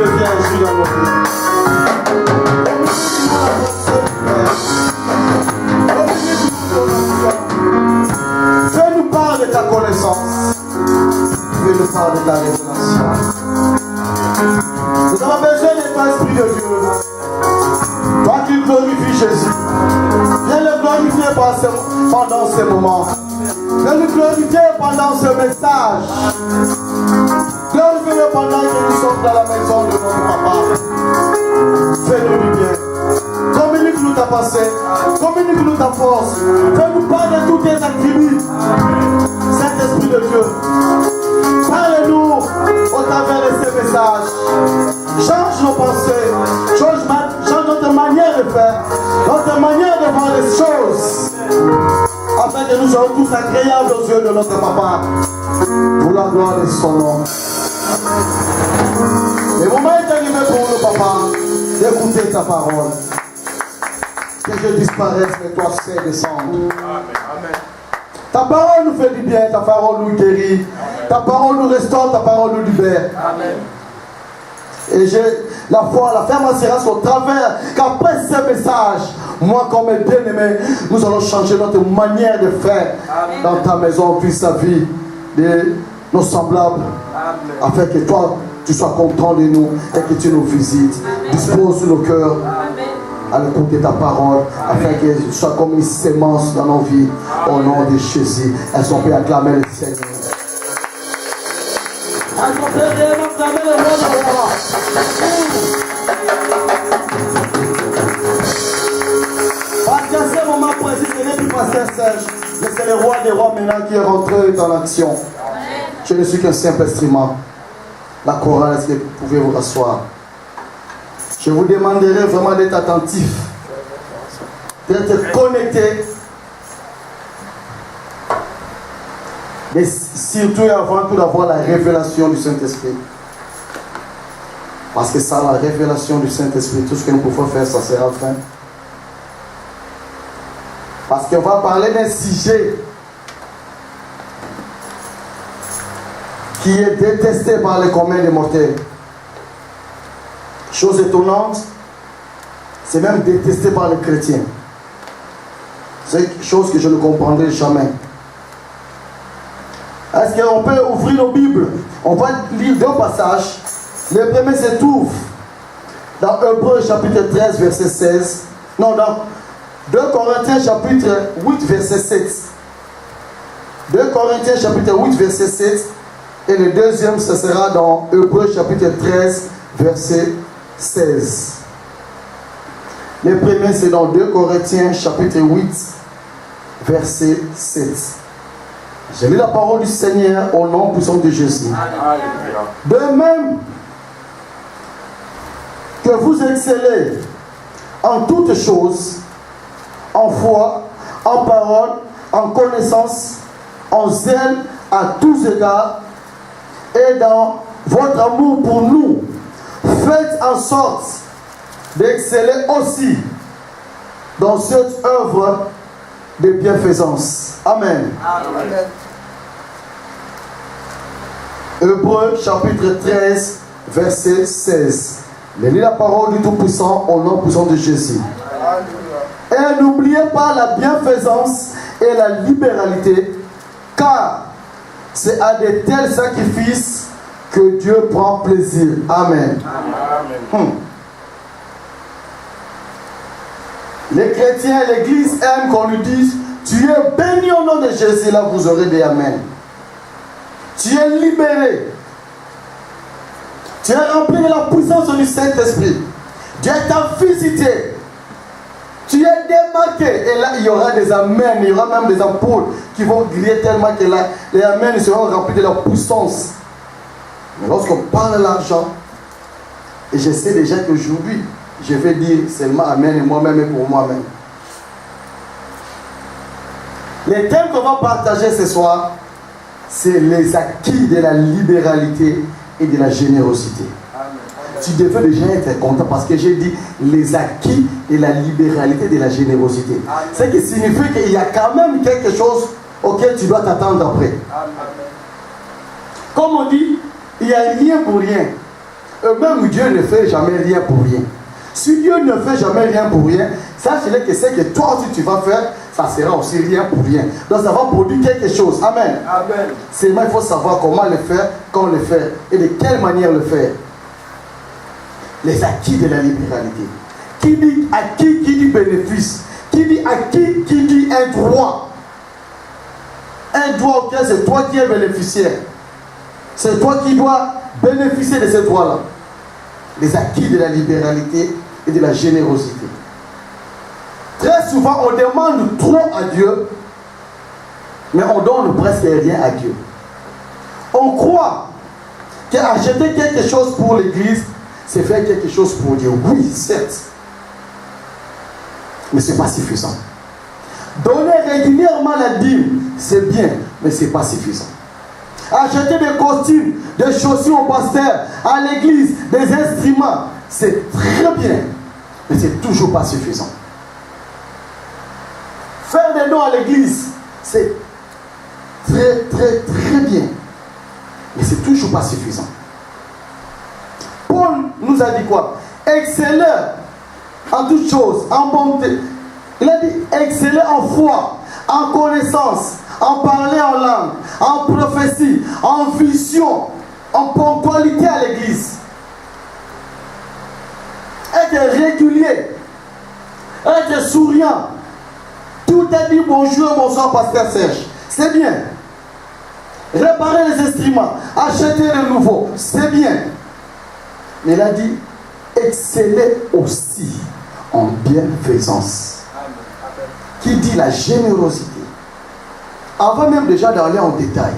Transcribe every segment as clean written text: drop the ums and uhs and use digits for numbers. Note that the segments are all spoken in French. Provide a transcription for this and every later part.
devient Jésus dans nos vies. Fais-nous part de ta connaissance. Fais-nous part de ta révélation. Nous avons besoin de toi, Esprit de Dieu. Toi qui glorifies Jésus. Viens le glorifier pendant ce moment. Viens le glorifier pendant ce message. Glorifiez-le pendant que nous sommes dans la maison de notre papa. Fais-nous du bien. Communique-nous ta pensée. Communique-nous ta force. Fais-nous part de tous tes attributs. Saint-Esprit de Dieu. Parle-nous au travers de ces messages. Change nos pensées. Change notre manière de faire. Notre manière de voir les choses. Afin que nous soyons tous agréables aux yeux de notre papa. Pour la gloire de son nom. Le moment est arrivé pour nous, papa, d'écouter ta parole. Que je disparaisse, mais toi sais descendre. Amen. Ta parole nous fait du bien, ta parole nous guérit. Amen. Ta parole nous restaure, ta parole nous libère. Amen. Et j'ai la foi, la ferme assurance au travers qu'après ce message, moi comme bien-aimé, nous allons changer notre manière de faire. Amen. Dans ta maison, vis-à-vis de nos semblables. Amen. Afin que toi, tu sois content de nous et que tu nous visites. Amen. Dispose nos cœurs à l'écoute de ta parole. Amen. Afin que tu sois comme une sémence dans nos vies. Amen. Au nom de Jésus. Est-ce qu'on peut acclamer le Seigneur? Est-ce qu'on peut acclamer le Seigneur? Parce qu'à ce moment précis, ce n'est plus pasteur Serge, mais c'est le roi des rois maintenant qui est rentré dans l'action. Je ne suis qu'un simple instrument. La chorale, est-ce que vous pouvez vous rasseoir? Je vous demanderai vraiment d'être attentif, d'être connecté, et surtout et avant tout d'avoir la révélation du Saint-Esprit. Parce que sans la révélation du Saint-Esprit, tout ce que nous pouvons faire, ça sera fin. Parce qu'on va parler d'un sujet qui est détesté par les communs des mortels. Chose étonnante, c'est même détesté par les chrétiens. C'est quelque chose que je ne comprendrai jamais. Est-ce qu'on peut ouvrir nos Bibles? On va lire deux passages. Le premier se trouve dans Hébreux chapitre 13, verset 16. Non, dans 2 Corinthiens chapitre 8, verset 7. 2 Corinthiens chapitre 8, verset 7. Et le deuxième, ce sera dans Hébreux chapitre 13, verset 16. Le premier, c'est dans 2 Corinthiens chapitre 8, verset 7. J'ai lu la parole du Seigneur au nom puissant de Jésus. De même que vous excellez en toutes choses, en foi, en parole, en connaissance, en zèle à tous égards, et dans votre amour pour nous, faites en sorte d'exceller aussi dans cette œuvre de bienfaisance. Amen. Amen. Hébreux chapitre 13, verset 16. Lisez la parole du Tout-Puissant au nom puissant de Jésus. Et n'oubliez pas la bienfaisance et la libéralité, car c'est à de tels sacrifices que Dieu prend plaisir. Amen. Amen. Les chrétiens et l'Église aiment qu'on lui dise: tu es béni au nom de Jésus. Là, vous aurez des Amen. Tu es libéré. Tu es rempli de la puissance du Saint-Esprit. Dieu t'a visité. Tu es démarqué. Et là, il y aura des Amen. Il y aura même des ampoules qui vont griller tellement que là, les Amen seront remplis de la puissance. Mais lorsqu'on parle de l'argent, et je sais déjà qu'aujourd'hui, je vais dire seulement Amen et moi-même et pour moi-même. Les thèmes qu'on va partager ce soir, c'est les acquis de la libéralité et de la générosité. Amen. Tu devais déjà être content parce que j'ai dit les acquis de la libéralité et de la générosité. Amen. Ce qui signifie qu'il y a quand même quelque chose auquel tu dois t'attendre après. Amen. Comme on dit, il n'y a rien pour rien. Même Dieu ne fait jamais rien pour rien. Si Dieu ne fait jamais rien pour rien, sache-le que c'est que toi aussi tu vas faire, ça sera aussi rien pour rien. Donc ça va produire quelque chose. Amen. Amen. Seulement il faut savoir comment le faire, quand le faire et de quelle manière le faire. Les acquis de la libéralité. Qui dit acquis, qui dit bénéfice. Qui dit acquis, qui dit un droit. Un droit auquel c'est toi qui es bénéficiaire. C'est toi qui dois bénéficier de ce droit-là. Les acquis de la libéralité et de la générosité. Très souvent, on demande trop à Dieu, mais on donne presque rien à Dieu. On croit qu'acheter quelque chose pour l'Église, c'est faire quelque chose pour Dieu. Oui, certes. Mais ce n'est pas suffisant. Donner régulièrement la dîme, c'est bien, mais ce n'est pas suffisant. Acheter des costumes, des chaussures au pasteur, à l'église, des instruments, c'est très bien, mais c'est toujours pas suffisant. Faire des dons à l'église, c'est très bien, mais c'est toujours pas suffisant. Paul nous a dit quoi? Excellez en toutes choses, en bonté. Il a dit excellez en foi, en connaissance, en parler en langue, en prophétie, en vision, en ponctualité à l'église. Être régulier, être souriant. Tout est dit bonjour et bonsoir, pasteur Serge. C'est bien. Réparer les instruments, acheter de nouveaux, c'est bien. Mais il a dit exceller aussi en bienfaisance. Qui dit la générosité. Avant même déjà d'aller en détail,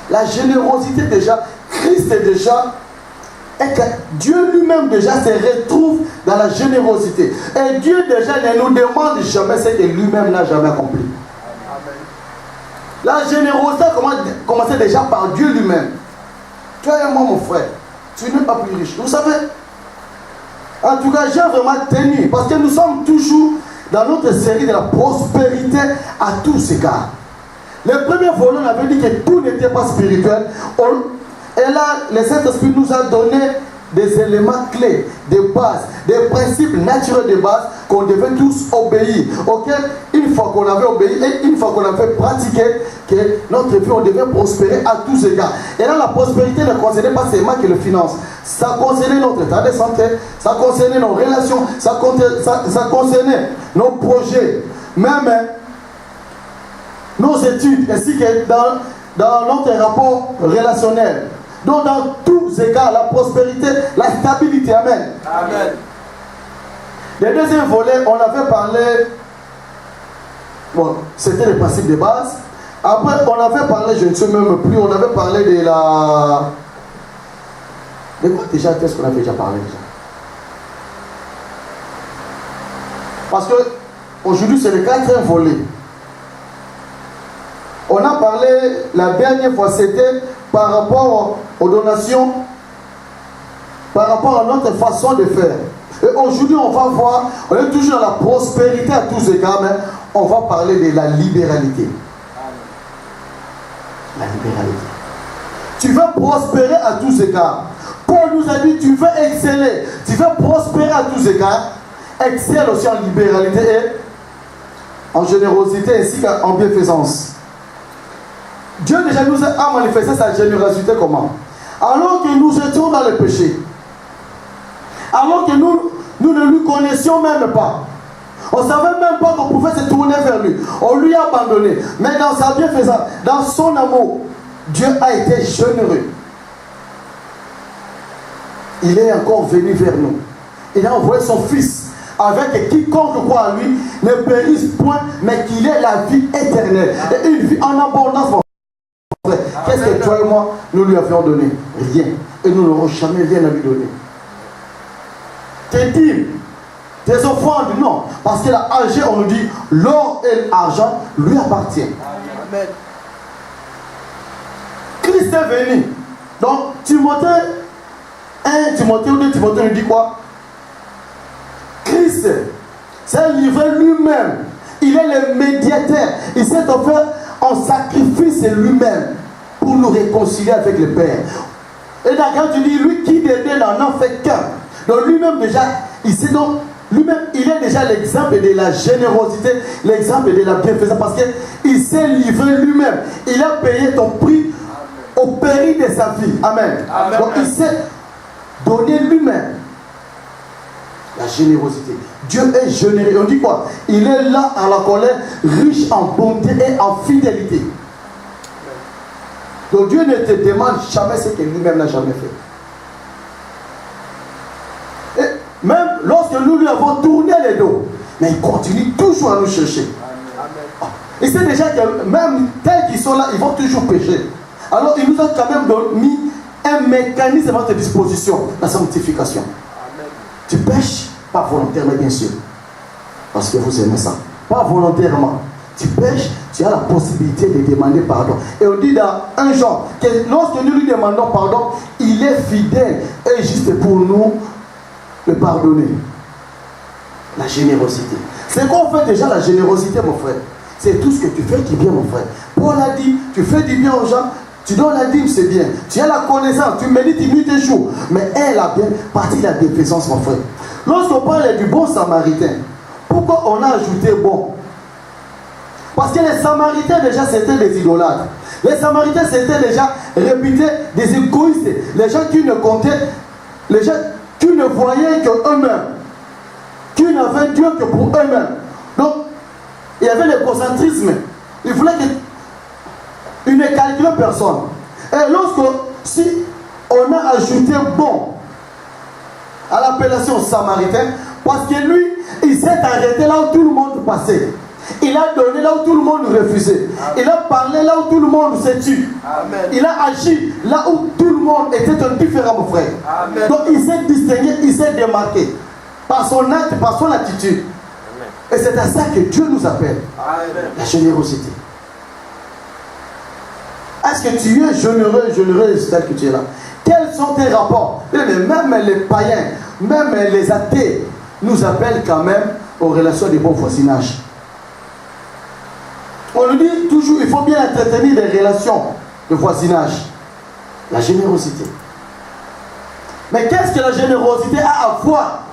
la générosité déjà, Christ est déjà, et que Dieu lui-même déjà se retrouve dans la générosité. Et Dieu déjà ne nous demande jamais ce que lui-même n'a jamais accompli. La générosité commence déjà par Dieu lui-même. Toi et moi, mon frère, tu n'es pas plus riche. Vous savez, en tout cas, j'ai vraiment tenu, parce que nous sommes toujours dans notre série de la prospérité à tous égards. Le premier volet, on avait dit que tout n'était pas spirituel. Et là, le Saint-Esprit nous a donné des éléments clés, des bases, des principes naturels de base qu'on devait tous obéir. Auxquels, une fois qu'on avait obéi et une fois qu'on avait pratiqué, que notre vie, on devait prospérer à tous égards. Et là, la prospérité ne concernait pas seulement que les finances. Ça concernait notre état de santé, ça concernait nos relations, ça concernait nos projets, même nos études, ainsi que dans notre rapport relationnel. Donc dans tous égards, la prospérité, la stabilité. Amen. Amen. Le deuxième volet, on avait parlé, bon, c'était le principe de base. Après, on avait parlé, je ne sais même plus, on avait parlé de la... De quoi déjà, qu'est-ce qu'on avait déjà parlé déjà? Parce que aujourd'hui, c'est le quatrième volet. On a parlé, la dernière fois, c'était par rapport aux donations, par rapport à notre façon de faire. Et aujourd'hui, on va voir, on est toujours dans la prospérité à tous égards, mais on va parler de la libéralité. La libéralité. Tu veux prospérer à tous égards. Paul nous a dit, tu veux exceller, tu veux prospérer à tous égards, excelle aussi en libéralité et en générosité ainsi qu'en bienfaisance. Dieu déjà nous a manifesté sa générosité comment? Alors que nous étions dans le péché, alors que nous ne lui connaissions même pas, on ne savait même pas qu'on pouvait se tourner vers lui, on lui a abandonné, mais dans sa bienfaisance, dans son amour, Dieu a été généreux. Il est encore venu vers nous. Il a envoyé son Fils, avec quiconque croit en lui ne périsse point, mais qu'il ait la vie éternelle et une vie en abondance. Qu'est-ce que toi et moi nous lui avions donné? Rien. Et nous n'aurons jamais rien à lui donner. Tes dîmes, tes offrandes, non. Parce que là, on nous dit l'or et l'argent lui appartiennent. Amen. Christ est venu. Donc, Timothée 1, Timothée ou 2, Timothée nous dit quoi? Christ s'est livré lui-même. Il est le médiateur. Il s'est offert en sacrifice lui-même pour nous réconcilier avec le Père. Et d'accord, tu dis, lui qui devient n'en fait qu'un. Donc lui-même déjà, il sait donc, lui-même, il est déjà l'exemple de la générosité, l'exemple de la bienfaisance, parce qu'il s'est livré lui-même. Il a payé ton prix au péril de sa vie. Amen. Amen. Donc il s'est donné lui-même. La générosité. Dieu est généreux. On dit quoi? Il est là à la colère, riche en bonté et en fidélité. Donc Dieu ne te demande jamais ce que lui-même n'a jamais fait. Et même lorsque nous lui avons tourné les dos, mais il continue toujours à nous chercher. Il sait déjà que même tels qu'ils sont là, ils vont toujours pécher. Alors il nous a quand même mis un mécanisme à notre disposition, la sanctification. Tu pêches, pas volontairement bien sûr, parce que vous aimez ça, pas volontairement. Tu pêches, tu as la possibilité de demander pardon. Et on dit dans 1 Jean que lorsque nous lui demandons pardon, il est fidèle et juste pour nous le pardonner. La générosité. C'est qu'on fait déjà la générosité, mon frère. C'est tout ce que tu fais qui est bien, mon frère. Paul a dit, tu fais du bien aux gens, tu donnes la dîme, c'est bien. Tu as la connaissance, tu médites nuit et jour. Mais elle a bien parti de la défaisance, mon frère. Lorsqu'on parle du bon samaritain, pourquoi on a ajouté bon? Parce que les Samaritains déjà c'était des idolâtres. Les Samaritains c'était déjà réputés des égoïstes. Les gens qui ne comptaient, les gens qui ne voyaient que eux-mêmes, qui n'avaient Dieu que pour eux-mêmes. Donc, il y avait l'égocentrisme. Il voulait qu'il ne calcule personne. Et si on a ajouté bon à l'appellation samaritain, parce que lui, il s'est arrêté là où tout le monde passait. Il a donné là où tout le monde refusait. Amen. Il a parlé là où tout le monde s'est tué. Il a agi là où tout le monde était indifférent, mon frère. Amen. Donc il s'est distingué, il s'est démarqué par son acte, par son attitude. Amen. Et c'est à ça que Dieu nous appelle. Amen. La générosité. Est-ce que tu es généreuse tel que tu es là? Quels sont tes rapports? Même les païens, même les athées nous appellent quand même aux relations de bon voisinage. On nous dit toujours, il faut bien entretenir des relations de voisinage. La générosité. Mais qu'est-ce que la générosité a à voir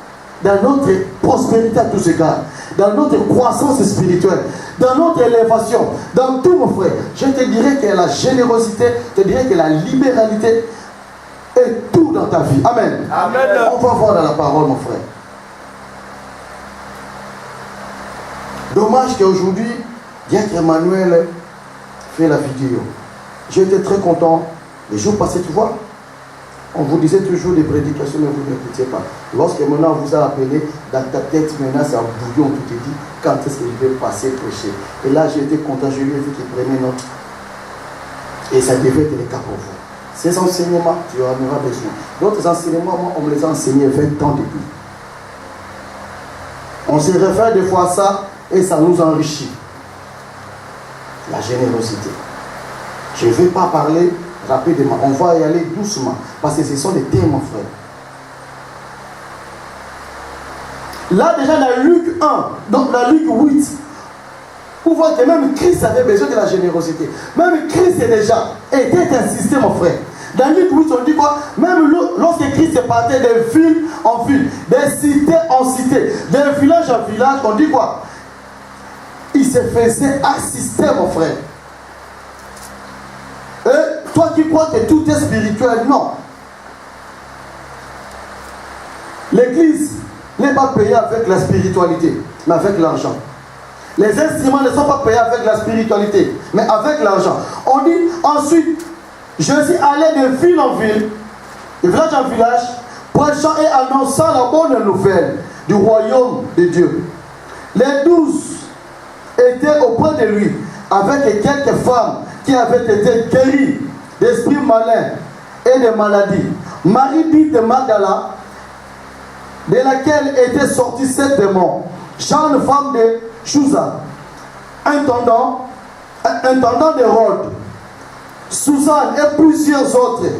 dans notre prospérité à tous égards, dans notre croissance spirituelle, dans notre élévation, dans tout, mon frère? Je te dirais que la générosité, je te dirais que la libéralité est tout dans ta vie. Amen. Amen. On va voir dans la parole, mon frère. Dommage qu'aujourd'hui, bien qu'Emmanuel fait la vidéo, j'étais très content. Les jours passés, tu vois, on vous disait toujours des prédications, mais vous n'écoutiez pas. Lorsque maintenant on vous a appelé, dans ta tête, maintenant c'est un bouillon, tu te dis, quand est-ce que je vais passer prêcher? Et là, j'ai été content, je lui ai dit qu'il prenait note. Et ça devait être le cas pour vous. Ces enseignements, tu en auras besoin. D'autres enseignements, moi, on me les a enseignés 20 ans depuis. On se réfère des fois à ça et ça nous enrichit. La générosité. Je ne vais pas parler rapidement, on va y aller doucement, parce que ce sont des thèmes, mon frère. Là, déjà, dans Luc 1, donc dans Luc 8, vous voyez que même Christ avait besoin de la générosité. Même Christ déjà était insisté, mon frère. Dans Luc 8, on dit quoi? Même lorsque Christ partait de ville en ville, de cité en cité, de village en village, on dit quoi? Il se faisait assister, mon frère. Et toi qui crois que tout est spirituel, non. L'église n'est pas payée avec la spiritualité, mais avec l'argent. Les instruments ne sont pas payés avec la spiritualité, mais avec l'argent. On dit ensuite, Jésus allait de ville en ville, de village en village, prêchant et annonçant la bonne nouvelle du royaume de Dieu. Les 12 étaient auprès de lui, avec quelques femmes qui avaient été guéries d'esprits malins et de maladies. Marie dite de Magdala, de laquelle étaient sortis 7 démons. Jeanne, femme de Chouza, intendant d'Hérode, Suzanne et plusieurs autres.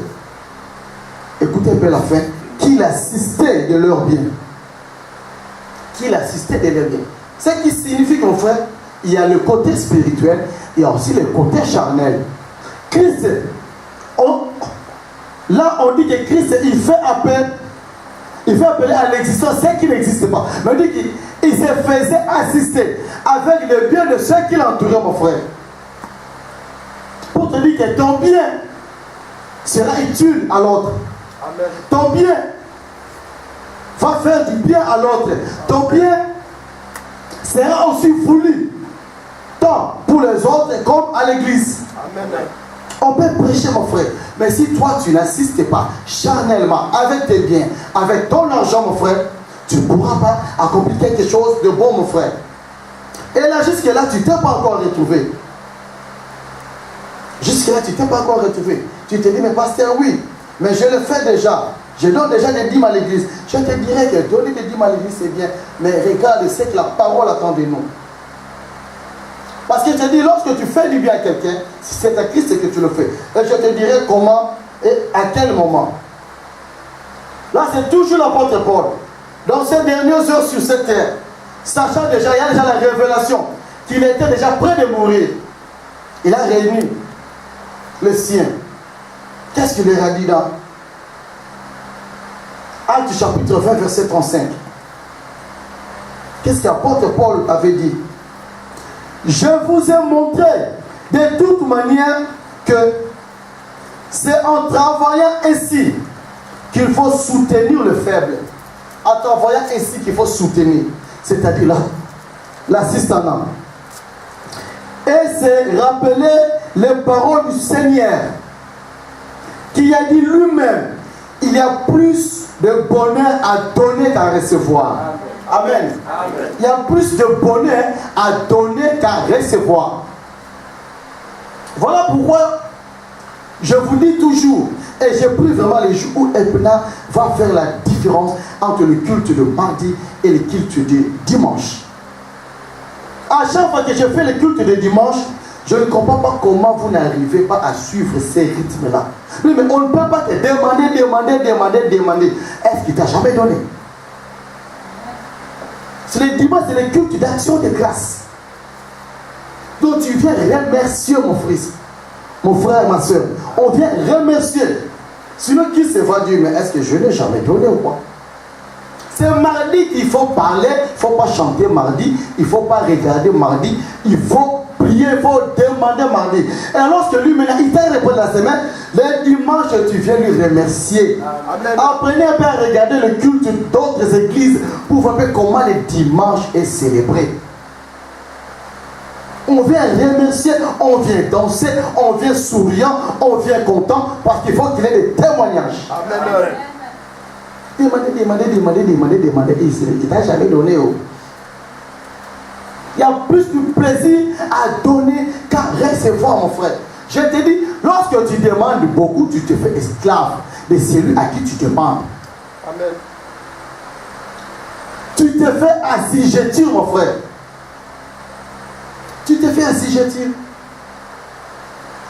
Écoutez un peu la fin. Qui l'assistait de leur bien. Qui l'assistait de leur bien. Ce qui signifie que, mon frère, il y a le côté spirituel, il y a aussi le côté charnel. Christ, Là, on dit que Christ, il fait appeler à l'existence ce qui n'existe pas. Mais on dit qu'il se faisait assister avec le bien de ceux qui l'entouraient, mon frère. Pour te dire que ton bien sera utile à l'autre. Ton bien va faire du bien à l'autre. Ton bien sera aussi voulu, tant pour les autres comme à l'église. On peut prêcher, mon frère, mais si toi tu n'assistes pas charnellement avec tes biens, avec ton argent, mon frère, tu ne pourras pas accomplir quelque chose de bon, mon frère. Et là, jusque-là, tu ne t'es pas encore retrouvé. Jusque-là, tu ne t'es pas encore retrouvé. Tu te dis, mais pasteur, oui, mais je le fais déjà. Je donne déjà des dîmes à l'église. Je te dirais que donner des dîmes à l'église, c'est bien. Mais regarde, c'est que la parole attend de nous. Parce que je te dis, lorsque tu fais du bien à quelqu'un, c'est à Christ que tu le fais. Et je te dirai comment et à quel moment. Là, c'est toujours l'apôtre Paul. Dans ces dernières heures sur cette terre, sachant déjà, il y a déjà la révélation qu'il était déjà près de mourir. Il a réuni les siens. Qu'est-ce qu'il leur a dit dans Actes chapitre 20, verset 35? Qu'est-ce que l'apôtre Paul avait dit? Je vous ai montré de toute manière que c'est en travaillant ainsi qu'il faut soutenir le faible. En travaillant ainsi qu'il faut soutenir. C'est-à-dire l'assistant. Et c'est rappeler les paroles du Seigneur qui a dit lui-même, il y a plus de bonheur à donner qu'à recevoir. Amen. Amen. Il y a plus de bonheur à donner qu'à recevoir. Voilà pourquoi je vous dis toujours, et j'ai pris vraiment les jours où Epna va faire la différence entre le culte de mardi et le culte de dimanche. À chaque fois que je fais le culte de dimanche, je ne comprends pas comment vous n'arrivez pas à suivre ces rythmes-là. Oui, mais on ne peut pas te demander. Est-ce qu'il t'a jamais donné? C'est le dimanche, c'est le culte d'action de grâce. Donc tu viens remercier mon frère et ma soeur. On vient remercier. Sinon, qui se va dire, mais est-ce que je n'ai jamais donné ou quoi? C'est mardi qu'il faut parler, il ne faut pas chanter mardi, il ne faut pas regarder mardi, il faut prier, il faut demander mardi. Et lorsque lui, maintenant, il t'a répondu la semaine, le dimanche, tu viens lui remercier. Amen. Apprenez un peu à regarder le culte d'autres églises pour voir comment le dimanche est célébré. On vient remercier, on vient danser, on vient souriant, on vient content, parce qu'il faut qu'il y ait des témoignages. Amen. Demander, il ne t'a jamais donné. Il y a plus de plaisir à donner qu'à recevoir, mon frère. Je te dis, lorsque tu demandes beaucoup, tu te fais esclave de celui à qui tu demandes. Amen. Tu te fais assujettir, mon frère. Tu te fais assujettir.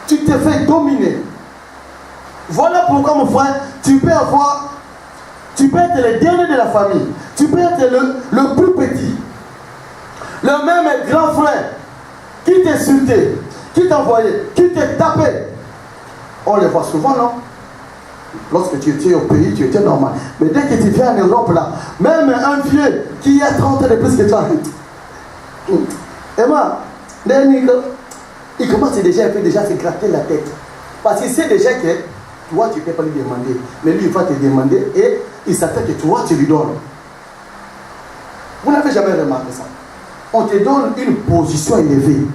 Tu te fais dominer. Voilà pourquoi, mon frère, tu peux être le dernier de la famille. Tu peux être le plus petit. Le même grand frère qui t'insultait, qui t'envoyait, qui te tapait. On le voit souvent, non? Lorsque tu étais au pays, tu étais normal. Mais dès que tu viens en Europe, là, même un vieux qui a 30 ans de plus que toi, Emma, il commence déjà à se gratter la tête. Parce qu'il sait déjà que toi, tu ne peux pas lui demander. Mais lui, il va te demander et il s'attend que toi, tu lui donnes. Vous n'avez jamais remarqué ça? On te donne une position élevée.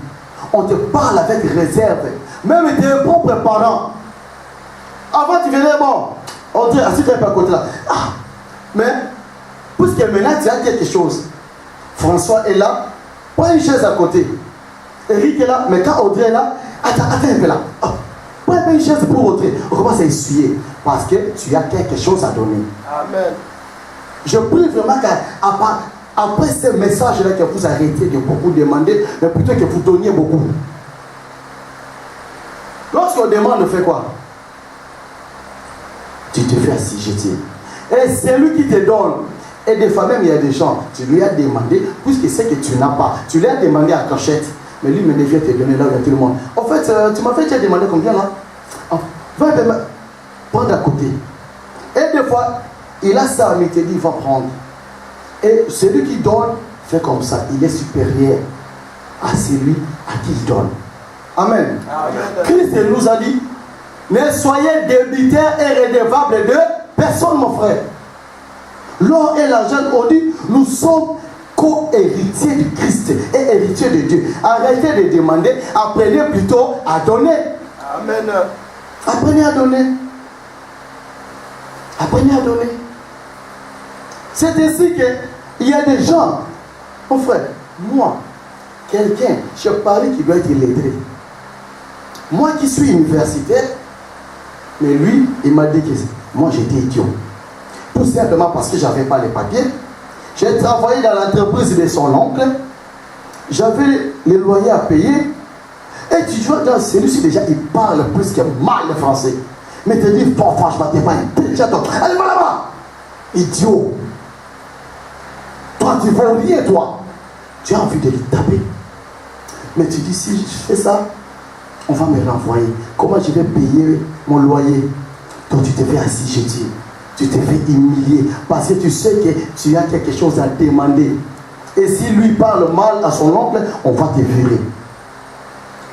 On te parle avec réserve. Même tes propres parents. Avant, tu venais, bon, on dit, assis-toi à côté là. Ah, mais, puisque maintenant tu as quelque chose, François est là, prends une chaise à côté. Eric est là, mais quand Audrey est là, attends un peu là. Oh, prends une chaise pour Audrey. On commence à essuyer. Parce que tu as quelque chose à donner. Amen. Je prie vraiment qu'après ce message-là, que vous arrêtez de beaucoup demander, mais plutôt que vous donniez beaucoup. Lorsqu'on demande, on fait quoi? Tu te fais assujettir. Et c'est lui qui te donne. Et des fois même, il y a des gens, tu lui as demandé, puisque c'est que tu n'as pas, tu lui as demandé à cachette, mais lui, il vient te donner là, il y a tout le monde. En fait, tu m'as fait déjà demander combien là? 20 paiements. prendre à côté. Et des fois, il a ça, mais il te dit, il va prendre. Et celui qui donne, fait comme ça. Il est supérieur à celui à qui il donne. Amen. Amen. Christ nous a dit, ne soyez débiteurs et redevables de personne, mon frère. L'or et l'argent, on dit, nous sommes co-héritiers de Christ et héritiers de Dieu. Arrêtez de demander, apprenez plutôt à donner. Amen. Apprenez à donner. Apprenez à donner. C'est ainsi qu'il y a des gens, mon frère, moi, quelqu'un, je parle qui doit être illettré. Moi qui suis universitaire, mais lui, il m'a dit que moi j'étais idiot. Tout simplement parce que je n'avais pas les papiers. J'ai travaillé dans l'entreprise de son oncle. J'avais les loyers à payer. Et tu vois, dans celui-ci déjà, il parle plus que mal le français. Mais tu te dis, bon, franchement, tu n'es pas intelligent. Allez, va là-bas. Idiot. Toi, tu ne vaux rien, toi. Tu as envie de lui taper. Mais tu dis, si je fais ça, on va me renvoyer. Comment je vais payer mon loyer? Donc tu te fais assis, je dis. Tu te fais humilier. Parce que tu sais que tu as quelque chose à demander. Et si lui parle mal à son oncle, on va te virer.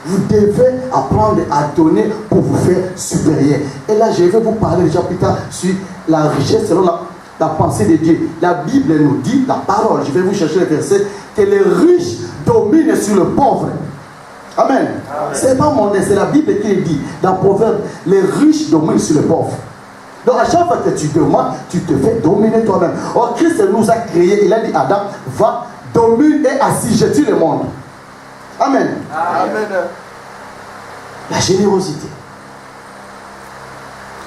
Vous devez apprendre à donner pour vous faire supérieur. Et là, je vais vous parler déjà plus tard sur la richesse selon la pensée de Dieu. La Bible nous dit, la parole, je vais vous chercher le verset, que les riches dominent sur le pauvre. Amen. C'est pas mon nez, c'est la Bible qui le dit. Dans Proverbe, les riches dominent sur les pauvres. Donc à chaque fois que tu demandes, tu te fais dominer toi-même. Or Christ nous a créé, il a dit Adam, va dominer et assujettir le monde. Amen. Amen. La générosité.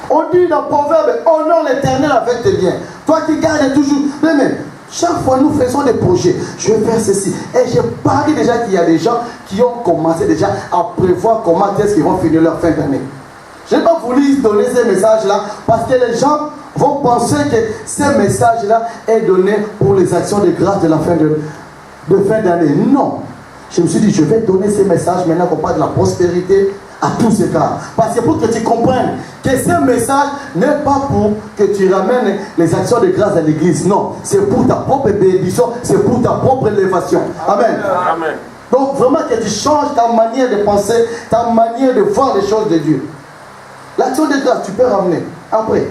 On dit dans Proverbe, honore l'Éternel avec tes biens. Toi qui gardes toujours. Mais chaque fois nous faisons des projets. Je vais faire ceci. Et je parie déjà qu'il y a des gens qui ont commencé déjà à prévoir comment est-ce qu'ils vont finir leur fin d'année. Je n'ai pas voulu donner ces messages-là parce que les gens vont penser que ces messages-là est donné pour les actions de grâce de la fin d'année. Non. Je me suis dit, je vais donner ces messages maintenant qu'on parle de la prospérité à tous ces cas. Parce que pour que tu comprennes que ce message n'est pas pour que tu ramènes les actions de grâce à l'église. Non, c'est pour ta propre bénédiction, c'est pour ta propre élévation. Amen. Amen. Donc vraiment que tu changes ta manière de penser, ta manière de voir les choses de Dieu. L'action de grâce, tu peux ramener après.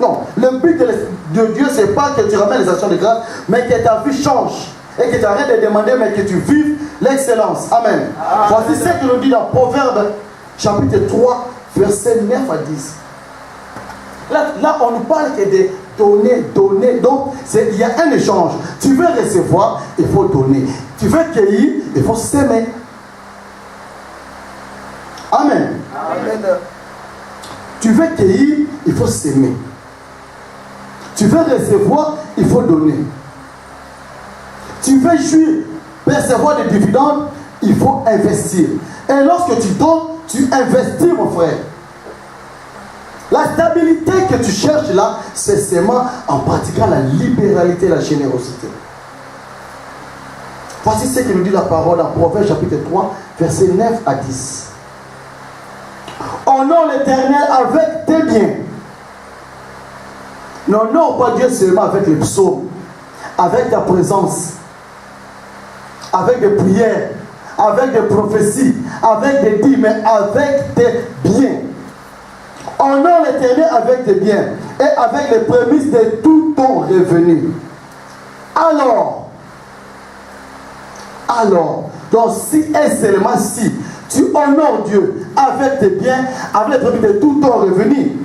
Non, le but de Dieu, ce n'est pas que tu ramènes les actions de grâce, mais que ta vie change. Et que tu arrêtes de demander, mais que tu vives l'excellence. Amen. Voici ce que nous dit dans Proverbe, chapitre 3, versets 9 à 10. Là, on nous parle que de donner. Donc, il y a un échange. Tu veux recevoir, il faut donner. Tu veux cueillir, il faut s'aimer. Amen. Amen. Tu veux cueillir, il faut s'aimer. Tu veux recevoir, il faut donner. Tu veux jouir, percevoir des dividendes, il faut investir. Et lorsque tu donnes, tu investis, mon frère. La stabilité que tu cherches là, c'est seulement en pratiquant la libéralité et la générosité. Voici ce que nous dit la parole dans Proverbe chapitre 3, versets 9 à 10. Honore l'Éternel avec tes biens. N'honore pas Dieu seulement avec les psaumes, avec ta présence, avec des prières, avec des prophéties, avec des dîmes, mais avec tes biens. Honore l'Éternel avec tes biens et avec les prémices de tout ton revenu. Alors, donc si et seulement si tu honores Dieu avec tes biens, avec les prémices de tout ton revenu,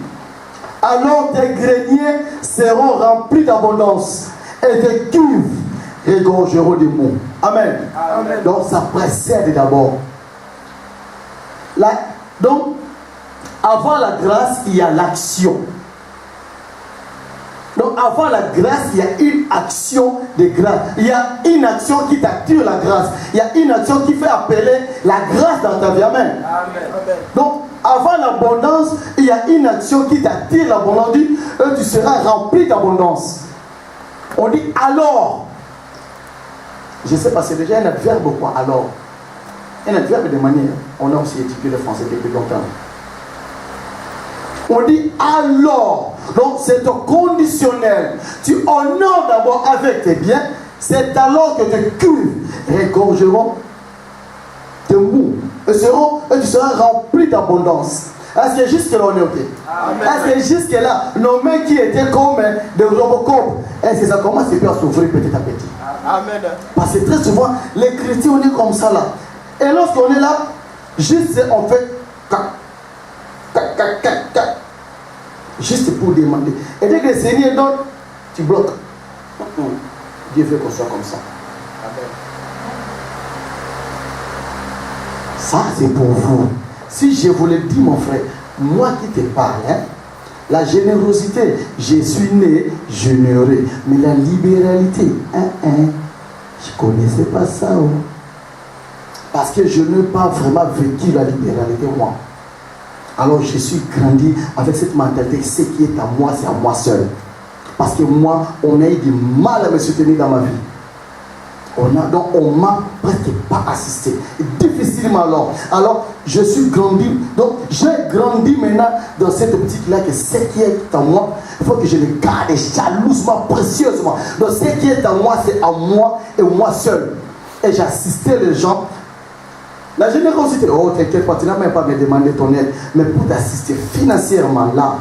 alors tes greniers seront remplis d'abondance et tes cuves regorgeront de mots. Amen. Amen. Donc ça précède d'abord. Donc, avant la grâce, il y a l'action. Donc avant la grâce, il y a une action de grâce. Il y a une action qui t'attire la grâce. Il y a une action qui fait appeler la grâce dans ta vie. Amen. Amen. Donc avant l'abondance, il y a une action qui t'attire l'abondance. Et tu seras rempli d'abondance. On dit alors. Je sais pas, c'est déjà un adverbe ou quoi alors. Un adverbe de manière. On a aussi étudié le français depuis longtemps. On dit alors. Donc c'est un conditionnel. Tu honores d'abord avec tes biens. C'est alors que tes cuves regorgeront de mou. Et tu seras rempli d'abondance. Est-ce que jusque-là on est ok? Est-ce que jusque-là, nos mains qui étaient comme des robocop, est-ce que ça commence à s'ouvrir petit à petit? Amen. Parce que très souvent, les chrétiens, on est comme ça là. Et lorsqu'on est là, juste on fait juste pour demander. Et dès que le Seigneur donne, tu bloques. Dieu veut qu'on soit comme ça. Amen. Ça, c'est pour vous. Si je vous le dis, mon frère, moi qui te parle, la générosité, je suis né généreux. Mais la libéralité, je ne connaissais pas ça. Parce que je n'ai pas vraiment vécu la libéralité, moi. Alors je suis grandi avec cette mentalité, ce qui est à moi, c'est à moi seul. Parce que moi, on a eu du mal à me soutenir dans ma vie. Donc on m'a presque pas assisté. Difficilement alors. Alors je suis grandi. Donc j'ai grandi maintenant dans cette optique-là que ce qui est en moi, il faut que je le garde jalousement, précieusement. Donc ce qui est en moi, c'est à moi et moi seul. Et j'assistais les gens. La générosité, oh t'inquiète pas, tu n'as même pas me demandé ton aide. Mais pour t'assister financièrement là,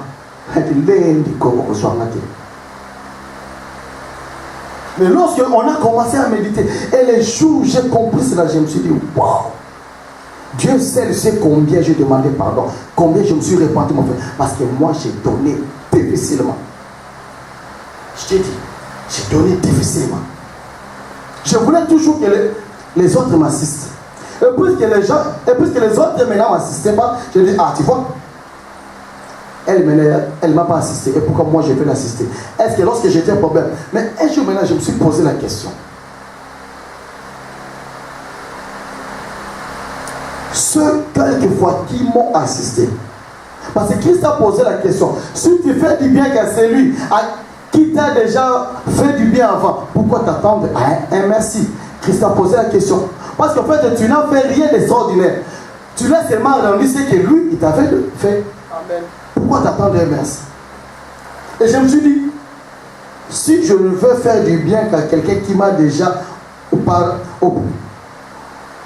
mais lorsqu'on a commencé à méditer, et les jours où j'ai compris cela, je me suis dit, waouh, Dieu seul sait combien j'ai demandé pardon, combien je me suis répandu, mon frère, parce que moi j'ai donné difficilement. Je t'ai dit, j'ai donné difficilement. Je voulais toujours que les autres m'assistent. Et puisque les autres maintenant m'assistaient pas, je dis, ah tu vois, elle ne m'a pas assisté. Et pourquoi moi je vais l'assister? Est-ce que lorsque j'étais un problème? Mais un jour maintenant, je me suis posé la question. Ceux quelquefois qui m'ont assisté. Parce que Christ a posé la question. Si tu fais du bien qu'à celui qui t'a déjà fait du bien avant, pourquoi t'attendre un merci? Christ a posé la question. Parce qu'en fait, tu n'as fait rien d'extraordinaire. Tu l'as seulement rendu ce que lui, il t'avait fait. Amen. Pourquoi t'attendre un merci? Et je me suis dit, si je veux faire du bien qu'à quelqu'un qui m'a déjà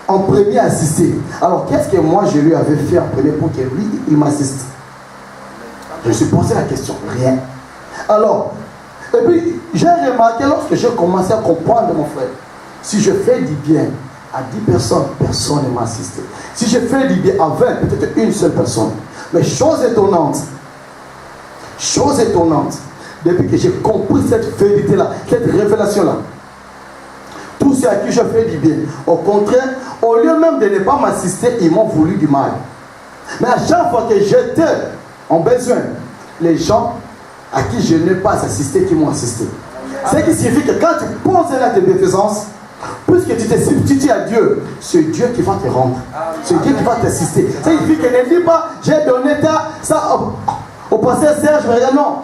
en premier assisté, alors qu'est-ce que moi je lui avais fait en premier pour que lui, il m'assiste? Je me suis posé la question, rien. Alors, et puis j'ai remarqué lorsque j'ai commencé à comprendre, mon frère, si je fais du bien à 10 personnes, personne ne m'a assisté. Si je fais du bien à 20, peut-être une seule personne. Mais chose étonnante, depuis que j'ai compris cette vérité-là, cette révélation-là, tous ceux à qui je fais du bien, au contraire, au lieu même de ne pas m'assister, ils m'ont voulu du mal. Mais à chaque fois que j'étais en besoin, les gens à qui je n'ai pas assisté, qui m'ont assisté. Ce qui signifie que quand tu poses l'acte de bienfaisance, puisque tu te substitues à Dieu, c'est Dieu qui va te rendre. C'est Dieu qui va t'assister. Ça signifie que ne dis pas, j'ai donné ça au pasteur Serge, mais regarde, non.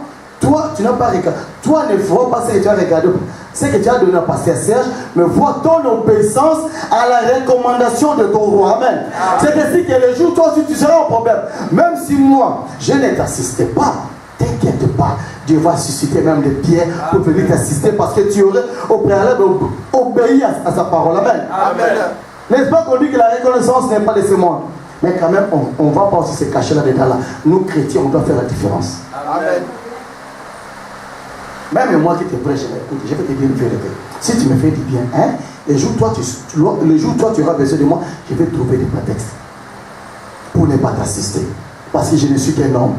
Toi, tu n'as pas regardé. Toi, ne vois pas ce que tu as regardé. Ce que tu as donné au pasteur Serge, mais vois ton obéissance à la recommandation de ton roi. Amen. C'est-à-dire que le jour, toi aussi, tu seras en problème. Même si moi, je ne t'assistais pas, t'inquiète pas. Dieu va susciter même des pierres pour venir t'assister parce que tu aurais au préalable obéi à sa parole. Amen. Amen. N'est-ce pas qu'on dit que la reconnaissance n'est pas de ce monde? Mais quand même, on ne va pas aussi se cacher là-dedans. Là. Nous, chrétiens, on doit faire la différence. Amen. Même moi qui te prêche, écoute, je vais te dire une vérité. Si tu me fais du bien, le jour où toi tu auras besoin de moi, je vais trouver des prétextes pour ne pas t'assister. Parce que je ne suis qu'un homme.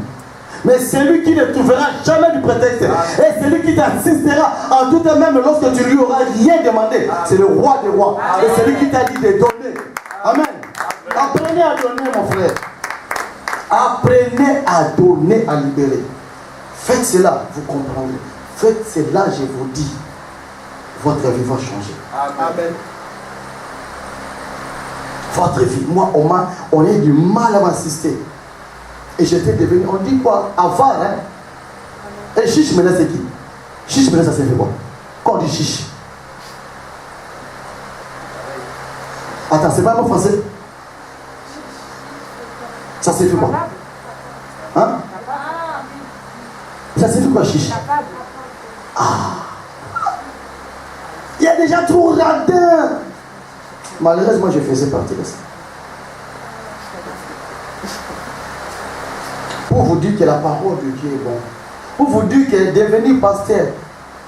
Mais celui qui ne trouvera jamais du prétexte, et celui qui t'assistera en tout temps, même lorsque tu lui auras rien demandé, c'est le roi des rois. Et celui qui t'a dit de donner. Amen. Apprenez à donner, mon frère. Apprenez à donner, à libérer. Faites cela, vous comprendrez. Faites cela, je vous dis. Votre vie va changer. Amen. Votre vie. Moi, on a du mal à m'assister. Et j'étais devenu, on dit quoi? Avare, Et chiche maintenant c'est qui? Chiche maintenant ça se fait quoi? Quand on dit chiche? Attends, c'est pas un mot français? Ça se fait quoi? Hein? Ça signifie quoi, chiche? Il y a déjà trop radin. Malheureusement, je faisais partie de ça. Pour vous dire que la parole de Dieu est bonne. Pour vous dire que devenir pasteur,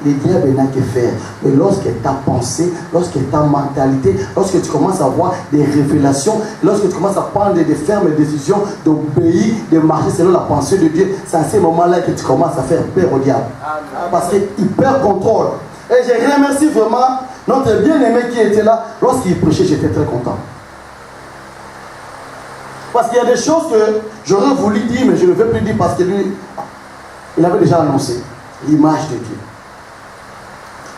le diable n'a que faire. Mais lorsque ta pensée, lorsque ta mentalité, lorsque tu commences à avoir des révélations, lorsque tu commences à prendre des fermes décisions, d'obéir, de marcher selon la pensée de Dieu, c'est à ce moment-là que tu commences à faire peur au diable. Parce qu'il perd contrôle. Et je remercie vraiment notre bien-aimé qui était là. Lorsqu'il prêchait, j'étais très content. Parce qu'il y a des choses que j'aurais voulu dire, mais je ne veux plus dire parce que lui, il avait déjà annoncé l'image de Dieu.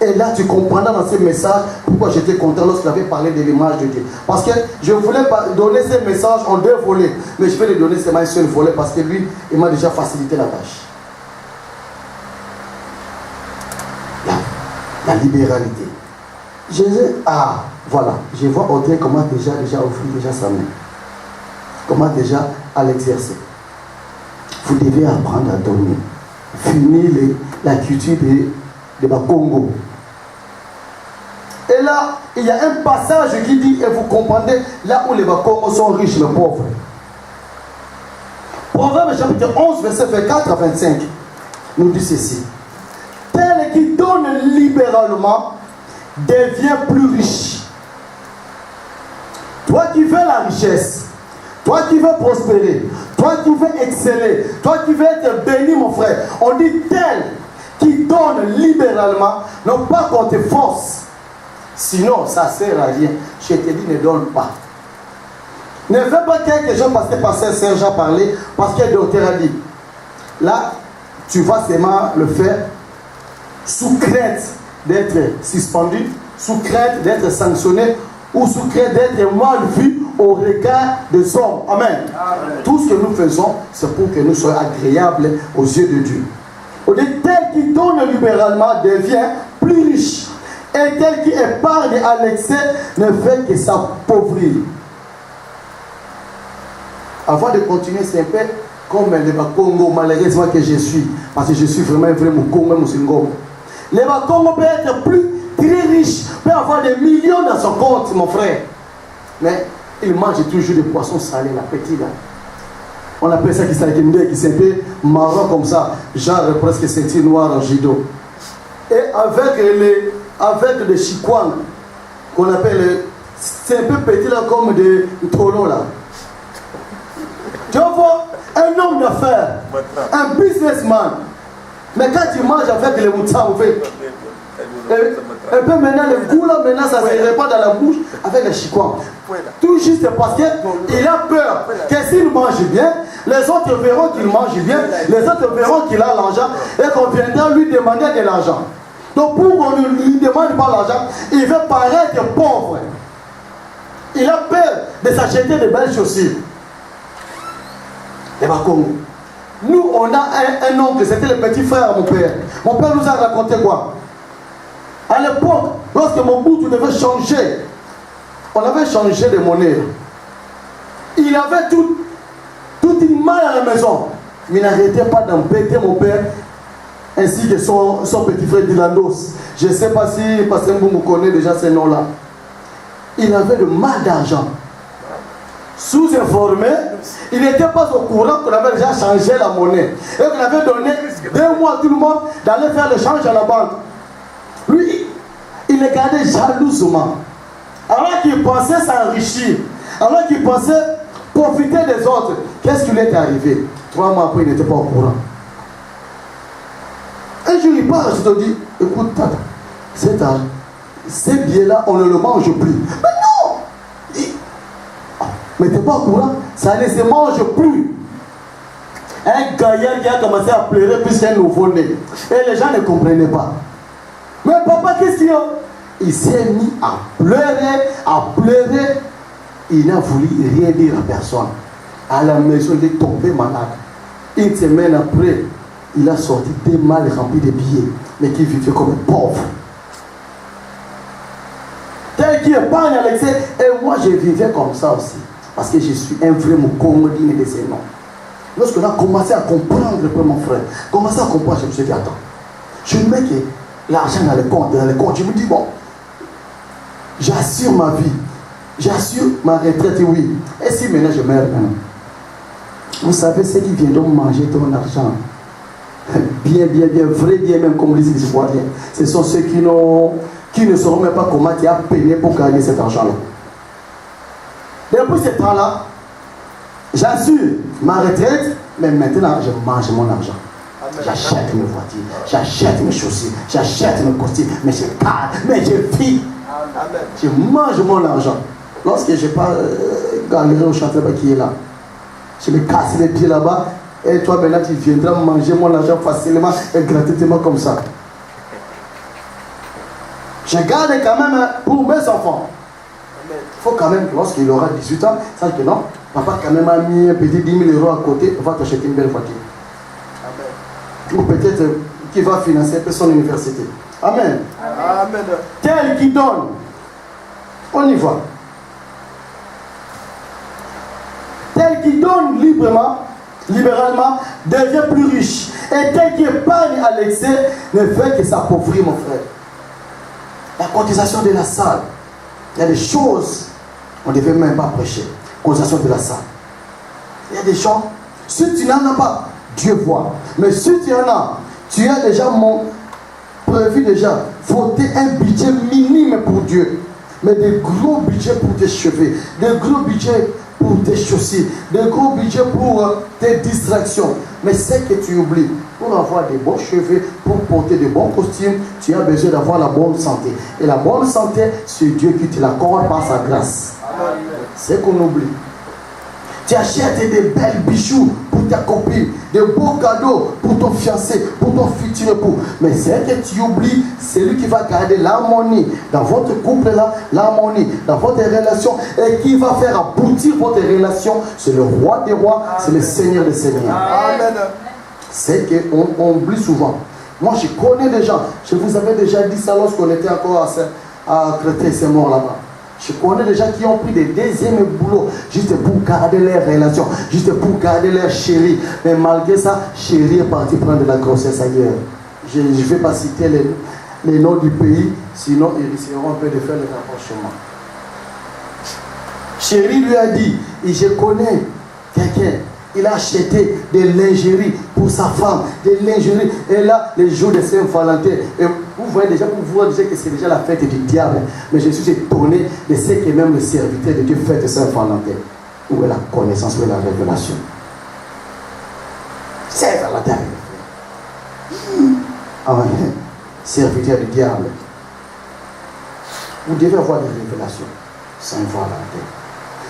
Et là, tu comprendras dans ces messages pourquoi j'étais content lorsqu'il avait parlé de l'image de Dieu. Parce que je voulais donner ces messages en 2 volets, mais je vais les donner seulement un seul volet parce que lui, il m'a déjà facilité la tâche. La libéralité. Jésus, voilà, je vois Audrey comment déjà offrir sa main. Comment déjà à l'exercer. Vous devez apprendre à dormir. Finir la culture de Congo. Et là, il y a un passage qui dit, et vous comprenez, là où les Bakongos sont riches, mais pauvres. Proverbe chapitre 11, verset 24 à 25, nous dit ceci. Tel qui donne libéralement devient plus riche. Toi qui veux la richesse, toi qui veux prospérer, toi qui veux exceller, toi qui veux être béni, mon frère, on dit tel qui donne libéralement, non pas qu'on te force. Sinon, ça ne sert à rien. Je te dis, ne donne pas. Ne fais pas quelque chose parce que Pasteur Serge a parlé, parce que le docteur a dit. Là, tu vas seulement le faire sous crainte d'être suspendu, sous crainte d'être sanctionné, ou sous crainte d'être mal vu au regard des hommes. Amen. Amen. Tout ce que nous faisons, c'est pour que nous soyons agréables aux yeux de Dieu. On dit, tel qui donne libéralement devient plus riche. Et tel qui épargne à l'excès ne fait que s'appauvrir. Avant de continuer, c'est un peu comme les Bakongo, malheureusement que je suis. Parce que je suis vraiment un vrai Mukongo, Musingo. Les Bakongo peuvent être plus très riches, peut avoir des millions dans son compte, mon frère. Mais il mange toujours des poissons salés, la petite là. On appelle ça qui c'est un peu marron comme ça, genre presque ceinture noire en judo. Et avec des chikwang, qu'on appelle, c'est un peu petit là comme des tolos là. Tu vois, un homme d'affaires, un businessman. Mais quand tu manges avec les moutons, on fait. Un peu maintenant, le goût là, maintenant ça se répand dans la bouche avec les chikwang. Tout juste parce qu'il a peur que s'il mange bien, les autres verront qu'il mange bien, les autres verront qu'il a l'argent et qu'on viendra lui demander de l'argent. Donc pour qu'on ne lui demande pas l'argent, il veut paraître pauvre. Il a peur de s'acheter de belles chaussures. Et bah Congo. Nous, on a un oncle, c'était le petit frère à mon père. Mon père nous a raconté quoi? À l'époque, lorsque mon bout devait changer, on avait changé de monnaie. Il avait toute une malle à la maison. Mais il n'arrêtait pas d'embêter mon père ainsi que son petit frère Dylandos. Je ne sais pas si Pasteur Mboumo connaît déjà ces noms-là. Il avait de mal d'argent. Sous-informé, il n'était pas au courant qu'on avait déjà changé la monnaie. Et qu'on avait donné 2 mois à tout le monde d'aller faire le change à la banque. Lui, il les gardait jalousement. Alors qu'il pensait s'enrichir, alors qu'il pensait profiter des autres, qu'est-ce qui lui est arrivé? 3 mois après, il n'était pas au courant. Un jour, il part, je te dis, écoute, tata, ces billets-là, on ne le mange plus. Mais non! Mais tu n'es pas au courant, ça ne se mange plus. Un gaillard qui a commencé à pleurer puisqu'il nouveau-né. Et les gens ne comprenaient pas. Mais papa, qu'est-ce qu'il y a? Il s'est mis à pleurer. Il n'a voulu rien dire à personne. À la maison, il est tombé malade. Une semaine après, il a sorti des malles remplies de billets, mais qui vivait comme un pauvre. Tel qui épargne à l'excès. Et moi, je vivais comme ça aussi. Parce que je suis un vrai Mukongo digne de ses noms. Lorsqu'on a commencé à comprendre, mon frère, commencé à comprendre, je me suis dit, attends, je me mets que l'argent dans les comptes, je me dis, bon, j'assure ma vie, j'assure ma retraite, oui. Et si maintenant je meurs, vous savez, ceux qui viendront manger ton argent, bien, vrai, bien, même comme les Ivoiriens, ce sont ceux qui ne sauront même pas comment tu as payé pour gagner cet argent-là. Depuis ce temps-là, j'assure ma retraite, mais maintenant je mange mon argent. J'achète mes voitures, j'achète mes chaussures, j'achète mes costumes, mais je parle, mais je vis. Je mange mon argent. Lorsque je n'ai pas galéré au chantier qui est là, je me casse les pieds là-bas, et toi maintenant tu viendras manger mon argent facilement et gratuitement comme ça. Je garde quand même pour mes enfants. Il faut quand même que lorsqu'il aura 18 ans, sache que non, papa quand même a mis un petit 10 000 € à côté, va t'acheter une belle voiture. Amen. Ou peut-être qu'il va financer un peu son université. Amen. Amen. Tel qui donne, on y va. Tel qui donne libéralement, devient plus riche. Et tel qui épargne à l'excès ne fait que s'appauvrir, mon frère. La cotisation de la salle. Il y a des choses, on ne devait même pas prêcher. Cotisation de la salle. Il y a des gens, si tu n'en as pas, Dieu voit. Mais si tu en as, tu as déjà prévu déjà, voter un budget minime pour Dieu. Mais des gros budgets pour tes cheveux, des gros budgets pour tes chaussures, des gros budgets pour tes distractions. Mais c'est que tu oublies. Pour avoir des bons cheveux, pour porter de bons costumes, tu as besoin d'avoir la bonne santé. Et la bonne santé, c'est Dieu qui te l'accorde par sa grâce. C'est qu'on oublie. Tu achètes des belles bijoux pour ta copine, des beaux cadeaux pour ton fiancé, pour ton futur époux. Mais c'est que tu oublies, c'est lui qui va garder l'harmonie dans votre couple-là, l'harmonie dans votre relation, et qui va faire aboutir votre relation. C'est le roi des rois, c'est le Seigneur des seigneurs. Amen. C'est qu'on oublie souvent. Moi, je connais des gens, je vous avais déjà dit ça lorsqu'on était encore à Créteil, c'est mort là-bas. Je connais des gens qui ont pris des deuxièmes boulots juste pour garder leurs relations, juste pour garder leur chérie. Mais malgré ça, chérie est partie prendre de la grossesse ailleurs. Je ne vais pas citer les noms du pays, sinon ils risqueront un peu de faire le rapprochement. Chérie lui a dit, et je connais quelqu'un, il a acheté des lingeries pour sa femme, des lingeries. Et là, les jours de Saint-Valentin, vous voyez déjà, que c'est déjà la fête du diable. Mais je suis étonné de ce que même le serviteur de Dieu fête Saint-Valentin. Où est la connaissance, où est la révélation? Saint-Valentin. Ah ouais, serviteur du diable. Vous devez avoir des révélations. Saint-Valentin.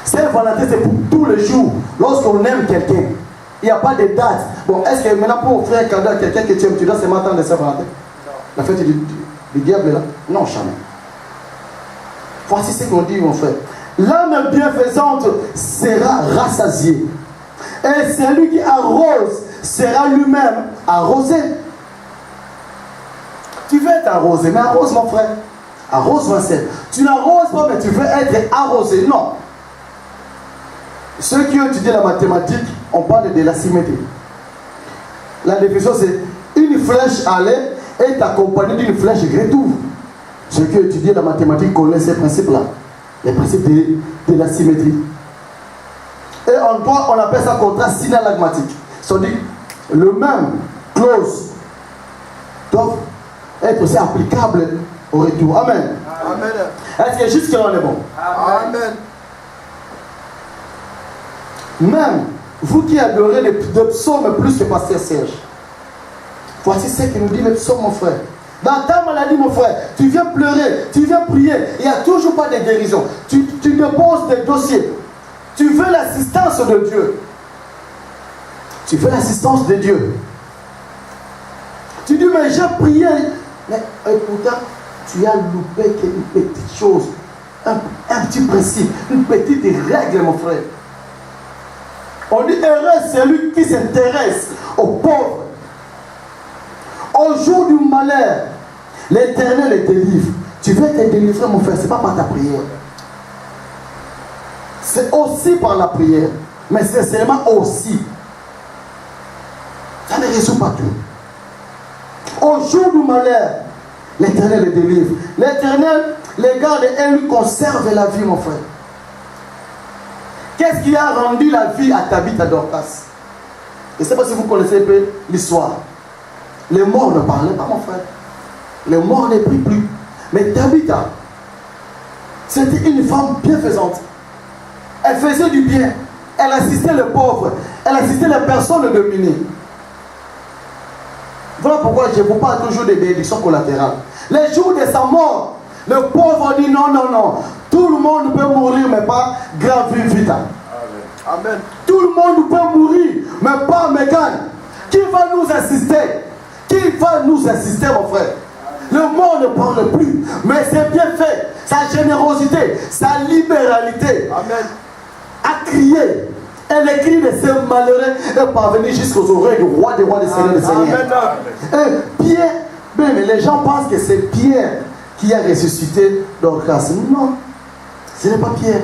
Saint-Valentin, c'est pour tous les jours. Lorsqu'on aime quelqu'un, il n'y a pas de date. Bon, est-ce que maintenant pour offrir un cadeau à quelqu'un que tu aimes, tu dois seulement attendre de Saint-Valentin? La fête du diable est là? Non, jamais. Voici ce qu'on dit, mon frère. L'âme bienfaisante sera rassasiée. Et celui qui arrose sera lui-même arrosé. Tu veux être arrosé, mais arrose, mon frère. Arrose, Vincent. Tu n'arroses pas, mais tu veux être arrosé. Non. Ceux qui ont étudié la mathématique, on parle de la symétrie. La définition, c'est une flèche aller est accompagnée d'une flèche retour. Ceux qui ont étudié la mathématique connaissent ces principes-là. Les principes de la symétrie. Et en droit, on appelle ça contraste synalagmatique. C'est-à-dire, le même clause doit être aussi applicable au retour. Amen. Amen. Est-ce que jusque-là on est bon? Amen. Même vous qui adorez les psaumes plus que Pasteur Serge, voici ce que nous dit le psaume, mon frère. Dans ta maladie, mon frère, tu viens pleurer, tu viens prier, il n'y a toujours pas de guérison. Tu déposes des dossiers. Tu veux l'assistance de Dieu. Tu veux l'assistance de Dieu. Tu dis, mais j'ai prié. Mais pourtant, tu as loupé une petite chose, un petit principe, une petite règle, mon frère. On dit heureux celui qui s'intéresse aux pauvres. Au jour du malheur, l'Éternel les délivre. Tu veux te délivrer, mon frère, ce n'est pas par ta prière. C'est aussi par la prière. Mais c'est seulement aussi. Ça ne résout pas tout. Au jour du malheur, l'Éternel les délivre. L'Éternel les garde et lui conserve la vie, mon frère. Qu'est-ce qui a rendu la vie à Tabitha à Dorcas? Je ne sais pas si vous connaissez un peu l'histoire. Les morts ne parlaient pas, mon frère. Les morts ne prient plus. Mais Tabitha, c'était une femme bienfaisante. Elle faisait du bien. Elle assistait les pauvres. Elle assistait les personnes dominées. Voilà pourquoi je vous parle toujours des bénédictions collatérales. Les jours de sa mort, le pauvre dit non, non, non. Tout le monde peut mourir, mais pas grave vita. Amen. Tout le monde peut mourir, mais pas Megan. Qui va nous assister? Qui va nous assister, mon frère? Le monde ne parle plus, mais c'est bien fait. Sa générosité, sa libéralité. Amen. A crié. Elle écrit de ces malheureux et parvenir jusqu'aux oreilles du roi des rois, des seigneurs des seigneurs. Et Pierre, mais les gens pensent que c'est Pierre qui a ressuscité Dorcas. Non, ce n'est pas Pierre.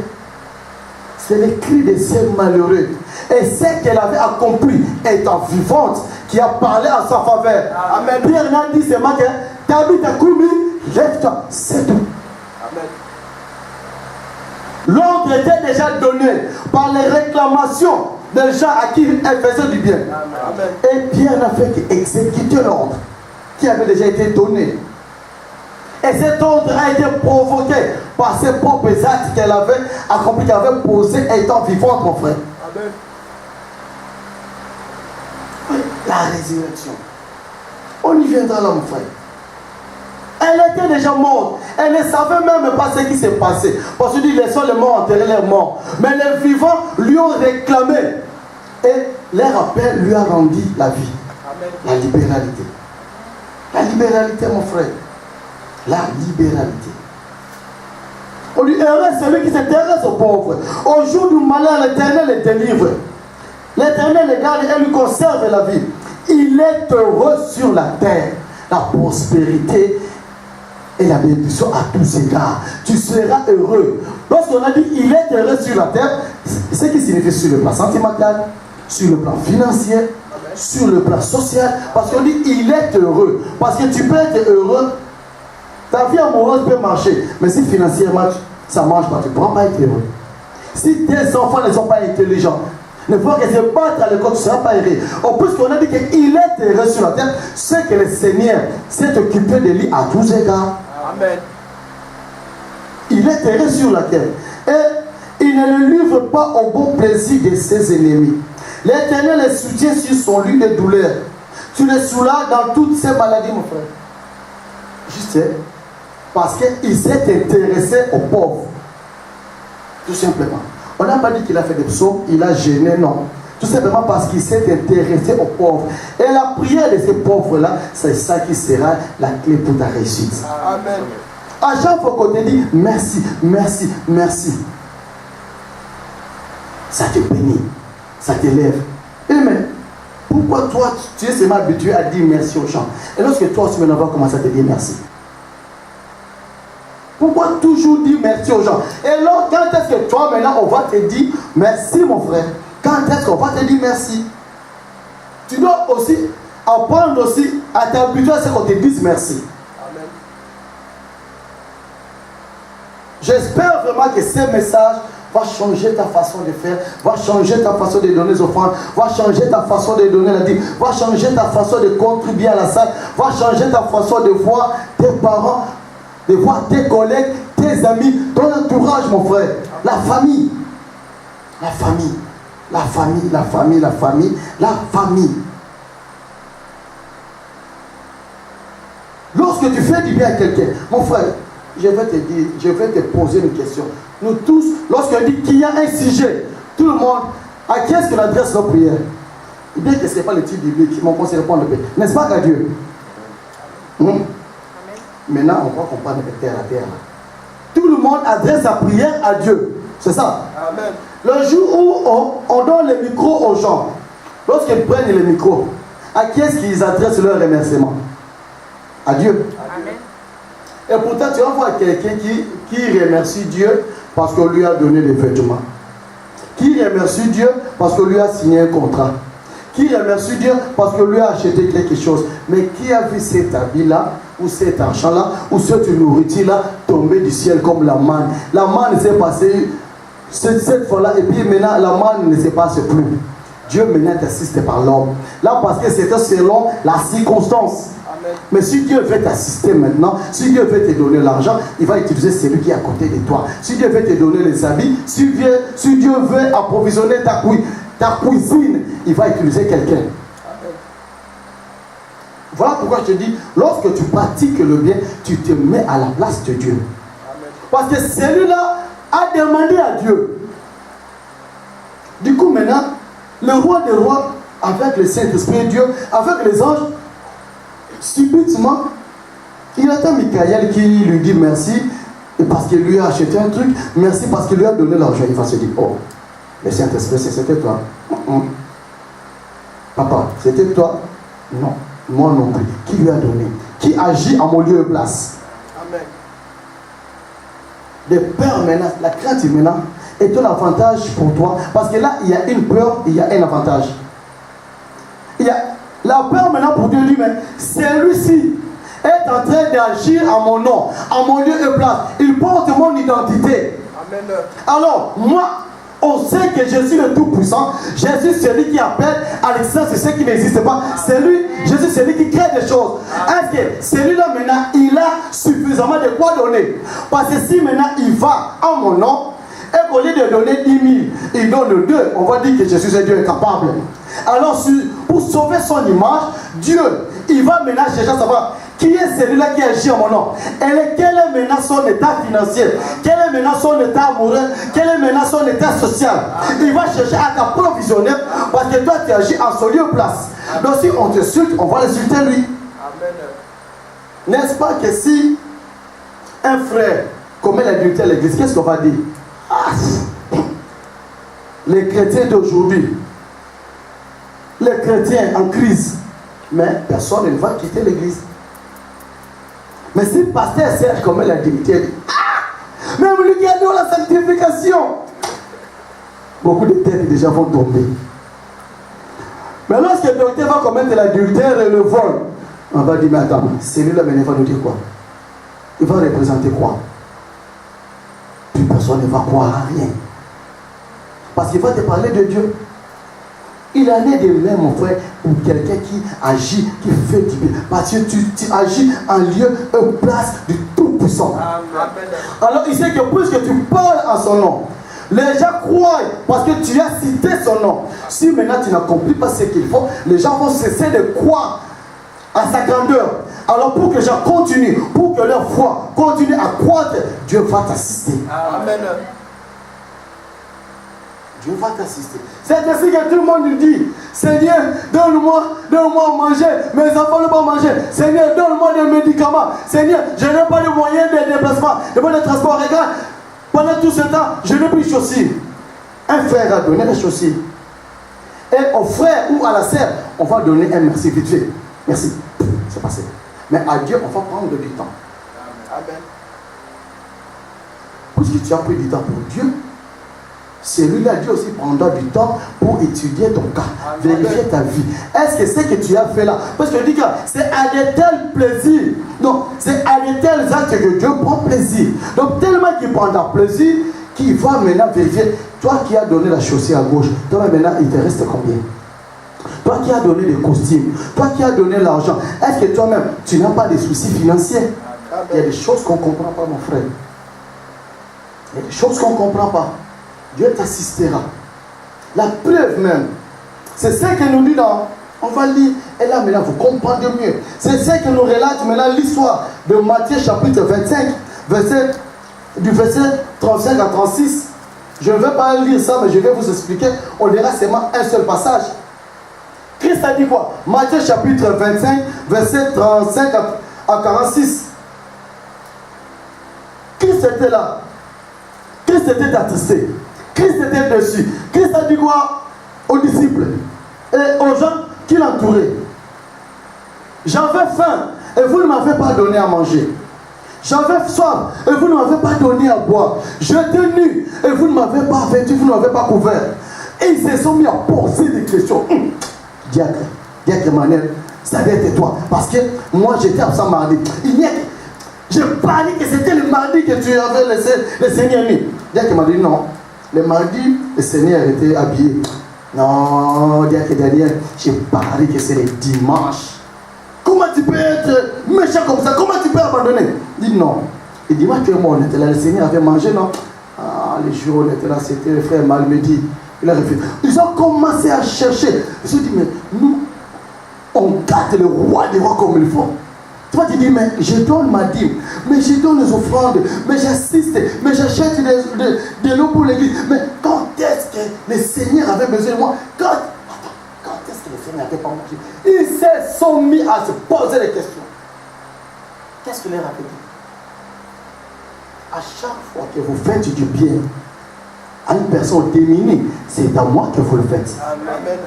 C'est les cris de ces malheureux. Et ce qu'elle avait accompli étant vivante, qui a parlé en sa faveur. Amen. Pierre n'a dit seulement que Tabitha Koumi, lève-toi, c'est tout. Amen. L'ordre était déjà donné par les réclamations des gens à qui elle faisait du bien. Amen. Et Pierre n'a fait qu'exécuter l'ordre qui avait déjà été donné. Et cet ordre a été provoqué par ses propres actes qu'elle avait accomplis, qu'elle avait posés étant vivante, mon frère. Amen. La résurrection. On y viendra là, mon frère. Elle était déjà morte. Elle ne savait même pas ce qui s'est passé. Parce que laissons les morts enterrer les morts. Mais les vivants lui ont réclamé. Et leur appel lui a rendu la vie. Amen. La libéralité. La libéralité, mon frère. La libéralité. On lui heureux celui qui s'intéresse aux pauvres. Au jour du malheur, l'Éternel les délivre. L'Éternel les garde et lui conserve la vie. Il est heureux sur la terre. La prospérité et la bénédiction à tous égards. Tu seras heureux. Lorsqu'on a dit il est heureux sur la terre, ce qui signifie sur le plan sentimental, sur le plan financier, sur le plan social. Parce qu'on dit il est heureux. Parce que tu peux être heureux. Ta vie amoureuse peut marcher, mais si financièrement ça ne marche pas, tu ne pourras pas être heureux. Si tes enfants ne sont pas intelligents, ne pourront que se battre à l'école, tu ne seras pas heureux. En plus qu'on a dit qu'il est heureux sur la terre, c'est que le Seigneur s'est occupé de lui à tous égards. Amen. Il est heureux sur la terre. Et il ne le livre pas au bon plaisir de ses ennemis. L'Éternel le soutient sur son lit de douleur. Tu le soulages dans toutes ses maladies, mon frère. Juste parce qu'il s'est intéressé aux pauvres. Tout simplement. On n'a pas dit qu'il a fait des psaumes, il a gêné, non. Tout simplement parce qu'il s'est intéressé aux pauvres. Et la prière de ces pauvres-là, c'est ça qui sera la clé pour ta réussite. Amen. À chaque fois qu'on te dit merci, merci, merci, ça te bénit, ça t'élève. Mais pourquoi toi, tu es seulement habitué à dire merci aux gens? Et lorsque toi aussi, maintenant, vas commencer à te dire merci. Pourquoi toujours dire merci aux gens? Et alors, quand est-ce que toi, maintenant, on va te dire merci, mon frère? Quand est-ce qu'on va te dire merci? Tu dois aussi apprendre aussi à t'habituer à ce qu'on te dise merci. Amen. J'espère vraiment que ces messages va changer ta façon de faire, va changer ta façon de donner les offrandes, va changer ta façon de donner la dîme, va changer ta façon de contribuer à la salle, va changer ta façon de voir tes parents, de voir tes collègues, tes amis, ton entourage, mon frère. La famille. La famille. La famille, la famille, la famille, la famille. Lorsque tu fais du bien à quelqu'un, mon frère, je vais te dire, je vais te poser une question. Nous tous, lorsqu'on dit qu'il y a un sujet, tout le monde, à qui est-ce qu'on adresse nos prières? Bien que ce n'est pas le type biblique, mon conseil répond le paix. N'est-ce pas qu'à Dieu? Maintenant, on croit qu'on parle de terre à terre. Tout le monde adresse sa prière à Dieu. C'est ça. Amen. Le jour où on donne le micro aux gens, lorsqu'ils prennent le micro, à qui est-ce qu'ils adressent leur remerciement? À Dieu. Amen. Et pourtant, tu vas voir quelqu'un qui remercie Dieu parce qu'on lui a donné des vêtements. Qui remercie Dieu parce qu'on lui a signé un contrat. qui remercie Dieu parce que lui a acheté quelque chose. Mais qui a vu cet habit-là, ou cet argent-là, ou cette nourriture-là tomber du ciel comme la manne? La manne s'est passée cette fois-là, et puis maintenant la manne ne se passe plus. Dieu maintenant t'assiste par l'homme. Là, parce que c'était selon la circonstance. Amen. Mais si Dieu veut t'assister maintenant, si Dieu veut te donner l'argent, il va utiliser celui qui est à côté de toi. Si Dieu veut te donner les habits, si Dieu veut approvisionner ta cuisine, il va utiliser quelqu'un. Voilà pourquoi je te dis, lorsque tu pratiques le bien, tu te mets à la place de Dieu. Amen. Parce que celui-là a demandé à Dieu. Du coup, maintenant, le roi des rois, avec le Saint-Esprit de Dieu, avec les anges, subitement, il attend Michael qui lui dit merci parce qu'il lui a acheté un truc, merci parce qu'il lui a donné l'argent. Il va se dire, oh, le Saint-Esprit, c'était toi. Papa, c'était toi? Non, moi non plus. Qui lui a donné? Qui agit à mon lieu et place? Amen. Le peur maintenant, la crainte maintenant est un avantage pour toi. Parce que là, il y a une peur et il y a un avantage. Il y a la peur maintenant pour Dieu lui-même. Celui-ci est en train d'agir à mon nom, à mon lieu et place. Il porte mon identité. Amen. Alors, moi, on sait que Jésus est le Tout-Puissant. Jésus, c'est lui qui appelle à l'existence ce qui n'existe pas. C'est lui, Jésus, c'est lui qui crée des choses. Est-ce que celui-là maintenant, il a suffisamment de quoi donner? Parce que si maintenant il va en mon nom, et qu'au lieu de donner 10 000, il donne 2, on va dire que Jésus est Dieu est capable. Alors, pour sauver son image, Dieu, il va maintenant chercher à savoir qui est celui-là qui agit en mon nom. Quel est maintenant son état financier? Quel est maintenant son état amoureux? Quel est maintenant son état social? Il va chercher à t'approvisionner parce que toi tu agis en son lieu place. Donc si on te sulte, on va l'insulter lui. Amen. N'est-ce pas que si un frère commet l'adultère à l'église, qu'est-ce qu'on va dire? Les chrétiens d'aujourd'hui, les chrétiens en crise, mais personne ne va quitter l'église. Mais si le pasteur Serge commet l'adultère, même lui qui a donné la sanctification, beaucoup de têtes déjà vont tomber. Mais lorsque le docteur va commettre l'adultère et le vol, on va dire, mais attends, celui-là il va nous dire quoi? Il va représenter quoi? Plus personne ne va croire à rien. Parce qu'il va te parler de Dieu. Il en est de même, mon frère, pour quelqu'un qui agit, qui fait du bien. Parce que tu agis en lieu et place du Tout-Puissant. Alors il sait que puisque tu parles en son nom, les gens croient parce que tu as cité son nom. Si maintenant tu n'accomplis pas ce qu'il faut, les gens vont cesser de croire à sa grandeur. Alors pour que les gens continuent, pour que leur foi continue à croître, Dieu va t'assister. Amen. Dieu va t'assister. C'est ainsi que tout le monde nous dit, Seigneur, donne-moi à manger. Mes enfants ne vont pas manger. Seigneur, donne-moi des médicaments. Seigneur, je n'ai pas de moyens de déplacement, de transport. Regarde, pendant tout ce temps, je n'ai plus de chaussures. Un frère a donné des chaussures. Et au frère ou à la sœur, on va donner un merci vite fait. Merci. C'est passé. Mais à Dieu, on va prendre du temps. Amen. Puisque tu as pris du temps pour Dieu, celui-là, Dieu aussi prendra du temps pour étudier ton cas, vérifier ta vie. Est-ce que ce que tu as fait là, parce que je dis que c'est à de tels plaisirs, donc c'est à de tels actes que Dieu prend plaisir. Donc tellement qu'il prendra plaisir, qu'il va maintenant vérifier. Toi qui as donné la chaussée à gauche, toi maintenant il te reste combien? Toi qui as donné des costumes, toi qui as donné l'argent, est-ce que toi-même tu n'as pas de soucis financiers? Il y a des choses qu'on ne comprend pas, mon frère. Il y a des choses qu'on ne comprend pas. Dieu t'assistera. La preuve même, c'est ce que nous dit dans, on va lire, et là maintenant vous comprenez mieux. C'est ce que nous relate maintenant l'histoire de Matthieu chapitre 25, du verset 35 à 36. Je ne vais pas lire ça, mais je vais vous expliquer. On lira seulement un seul passage. Christ a dit quoi? Matthieu chapitre 25, verset 35 à 46. Christ était là. Christ était attristé. Christ était dessus. Christ a dit quoi aux disciples et aux gens qui l'entouraient? J'avais faim et vous ne m'avez pas donné à manger. J'avais soif et vous ne m'avez pas donné à boire. J'étais nu et vous ne m'avez pas vêtu, vous ne m'avez pas couvert. Et ils se sont mis à poser des questions. diacre Manuel, ça doit être toi. Parce que moi, j'étais absent mardi. Je parlais que c'était le mardi que tu avais laissé le Seigneur mis. Diacre m'a dit non. Le mardi, le Seigneur était habillé. Non, Diacre Daniel, j'ai parlé que c'est le dimanche. Comment tu peux être méchant comme ça? Comment tu peux abandonner? Il dit non. Et dimanche, tu es mort, on était là, le Seigneur avait mangé, non? Ah, les jours où on était là, c'était le frère Malmedy. Il a refusé. Ils ont commencé à chercher. Ils se sont dit, mais nous, on garde le roi des rois comme il faut. Toi, tu dis, mais je donne ma dîme, mais je donne les offrandes, mais j'assiste, mais j'achète de l'eau pour l'église. Mais quand est-ce que le Seigneur avait besoin de moi? Quand est-ce que le Seigneur n'avait pas mangé? Ils se sont mis à se poser des questions. Qu'est-ce que leur a dit? À chaque fois que vous faites du bien à une personne démunie, c'est à moi que vous le faites. Amen.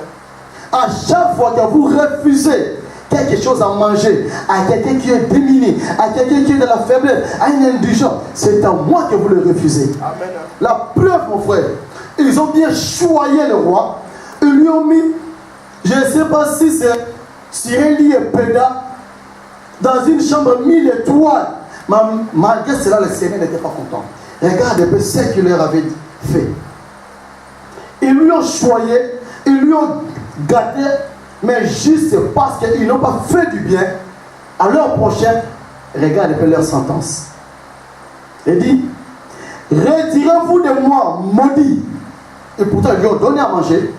À chaque fois que vous refusez quelque chose à manger à quelqu'un qui est démuni, à quelqu'un qui est de la faiblesse, à un indigent, c'est à moi que vous le refusez. Amen. La preuve, mon frère, ils ont bien choyé le roi, ils lui ont mis, je ne sais pas si c'est sur un lit pédant, dans une chambre 1000 étoiles. Mais malgré cela, le Seigneur n'était pas content. Regarde un peu ce qu'il leur avait fait. Ils lui ont choyé, ils lui ont gâté, mais juste parce qu'ils n'ont pas fait du bien à leur prochain. Regarde un peu leur sentence. Il dit, retirez-vous de moi, maudit. Et pourtant, ils lui ont donné à manger,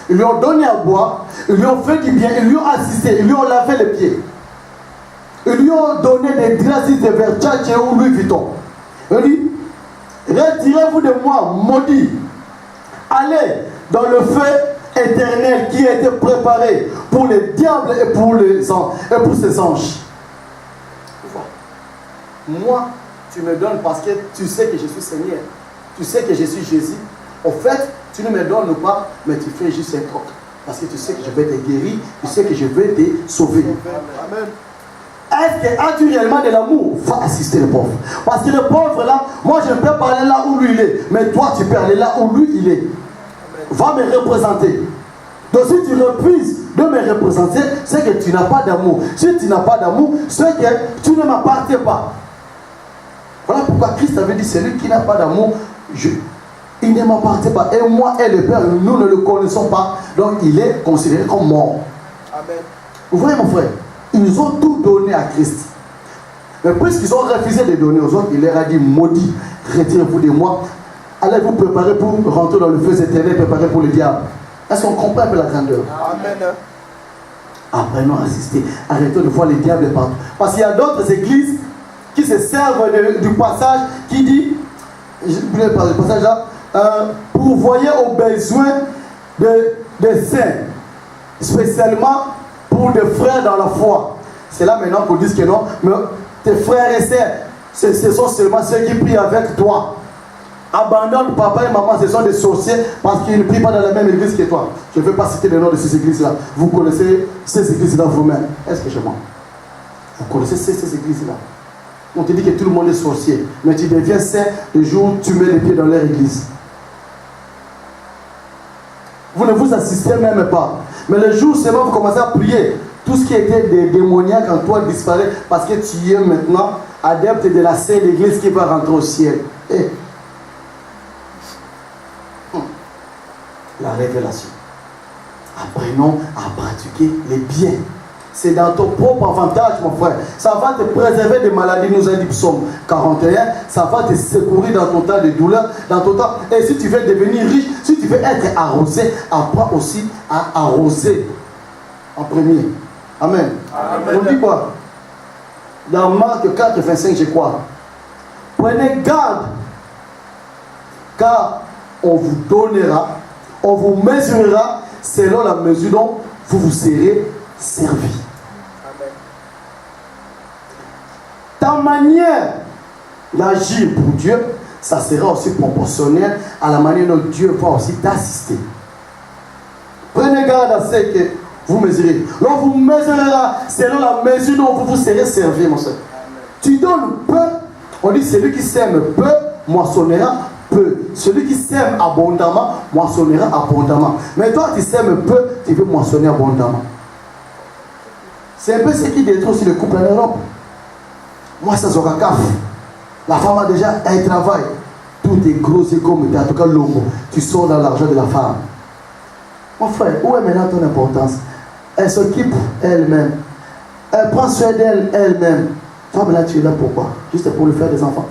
ils lui ont donné à boire, ils lui ont fait du bien, ils lui ont assisté, ils lui ont lavé les pieds. Ils lui ont donné des draps de Versace ou Louis Vuitton. Il dit, retirez-vous de moi, maudit. Allez dans le feu éternel qui a été préparé pour les diables et pour les anges et pour ses anges. Moi, tu me donnes parce que tu sais que je suis Seigneur. Tu sais que je suis Jésus. Au fait, tu ne me donnes pas, mais tu fais juste un croc. Parce que tu sais que je vais te guérir, tu sais que je vais te sauver. Amen. Est-ce que as-tu réellement de l'amour? Va assister le pauvre. Parce que le pauvre là, moi je peux parler là où lui il est. Mais toi tu peux aller là où lui il est. Va me représenter. Donc si tu refuses de me représenter, c'est que tu n'as pas d'amour. Si tu n'as pas d'amour, c'est que tu ne m'appartiens pas. Voilà pourquoi Christ avait dit, celui qui n'a pas d'amour, il ne m'appartient pas. Et moi et le Père, nous ne le connaissons pas. Donc il est considéré comme mort. Amen. Vous voyez mon frère? Ils ont tout donné à Christ. Mais puisqu'ils ont refusé de donner aux autres, il leur a dit, maudit, retirez-vous de moi. Allez vous préparer pour rentrer dans le feu éternel, préparer pour le diable. Est-ce qu'on comprend un peu la grandeur? Amen. Apprenons à assister. Arrêtons de voir les diables partout. Parce qu'il y a d'autres églises qui se servent du passage qui dit, je voulais parler du passage là, pourvoyez aux besoins des saints, spécialement pour des frères dans la foi. C'est là maintenant qu'on dit que non, mais tes frères et sœurs, ce sont seulement ceux qui prient avec toi. Abandonne papa et maman, ce sont des sorciers parce qu'ils ne prient pas dans la même église que toi. Je ne vais pas citer le nom de ces églises-là. Vous connaissez ces églises-là vous-même. Est-ce que je mens? Vous connaissez ces églises-là. On te dit que tout le monde est sorcier, mais tu deviens saint le jour où tu mets les pieds dans leur église. Vous ne vous assistez même pas. Mais le jour seulement vous commencez à prier, tout ce qui était des démoniaques en toi disparaît parce que tu es maintenant adepte de la sainte église qui va rentrer au ciel. Et la révélation. Apprenons à pratiquer les biens. C'est dans ton propre avantage, mon frère. Ça va te préserver des maladies, nous a dit Psaume 41. Ça va te secourir dans ton temps de douleur, dans ton temps. Et si tu veux devenir riche, si tu veux être arrosé, apprends aussi à arroser en premier. Amen. Amen. On dit quoi? Dans Marc 4, 25, je crois. Prenez garde, car on vous donnera, on vous mesurera selon la mesure dont vous vous serez servi. Amen. Ta manière d'agir pour Dieu, ça sera aussi proportionnel à la manière dont Dieu va aussi t'assister. Prenez garde à ce que vous mesurez. L'on vous mesurera selon la mesure dont vous vous serez servi, mon soeur. Tu donnes peu, on dit celui qui sème peu, moissonnera peu. Celui qui sème abondamment, moissonnera abondamment. Mais toi, tu sèmes peu, tu veux moissonner abondamment. C'est un peu ce qui détruit aussi le couple en Europe. Moi, ça sera caf. La femme a déjà un travail. Tout est gros, c'est comme en tout cas l'homme. Tu sors dans l'argent de la femme. Mon frère, où est maintenant ton importance? Elle s'occupe elle-même. Elle prend soin d'elle elle-même. Toi, maintenant, tu es là pourquoi? Juste pour lui faire des enfants.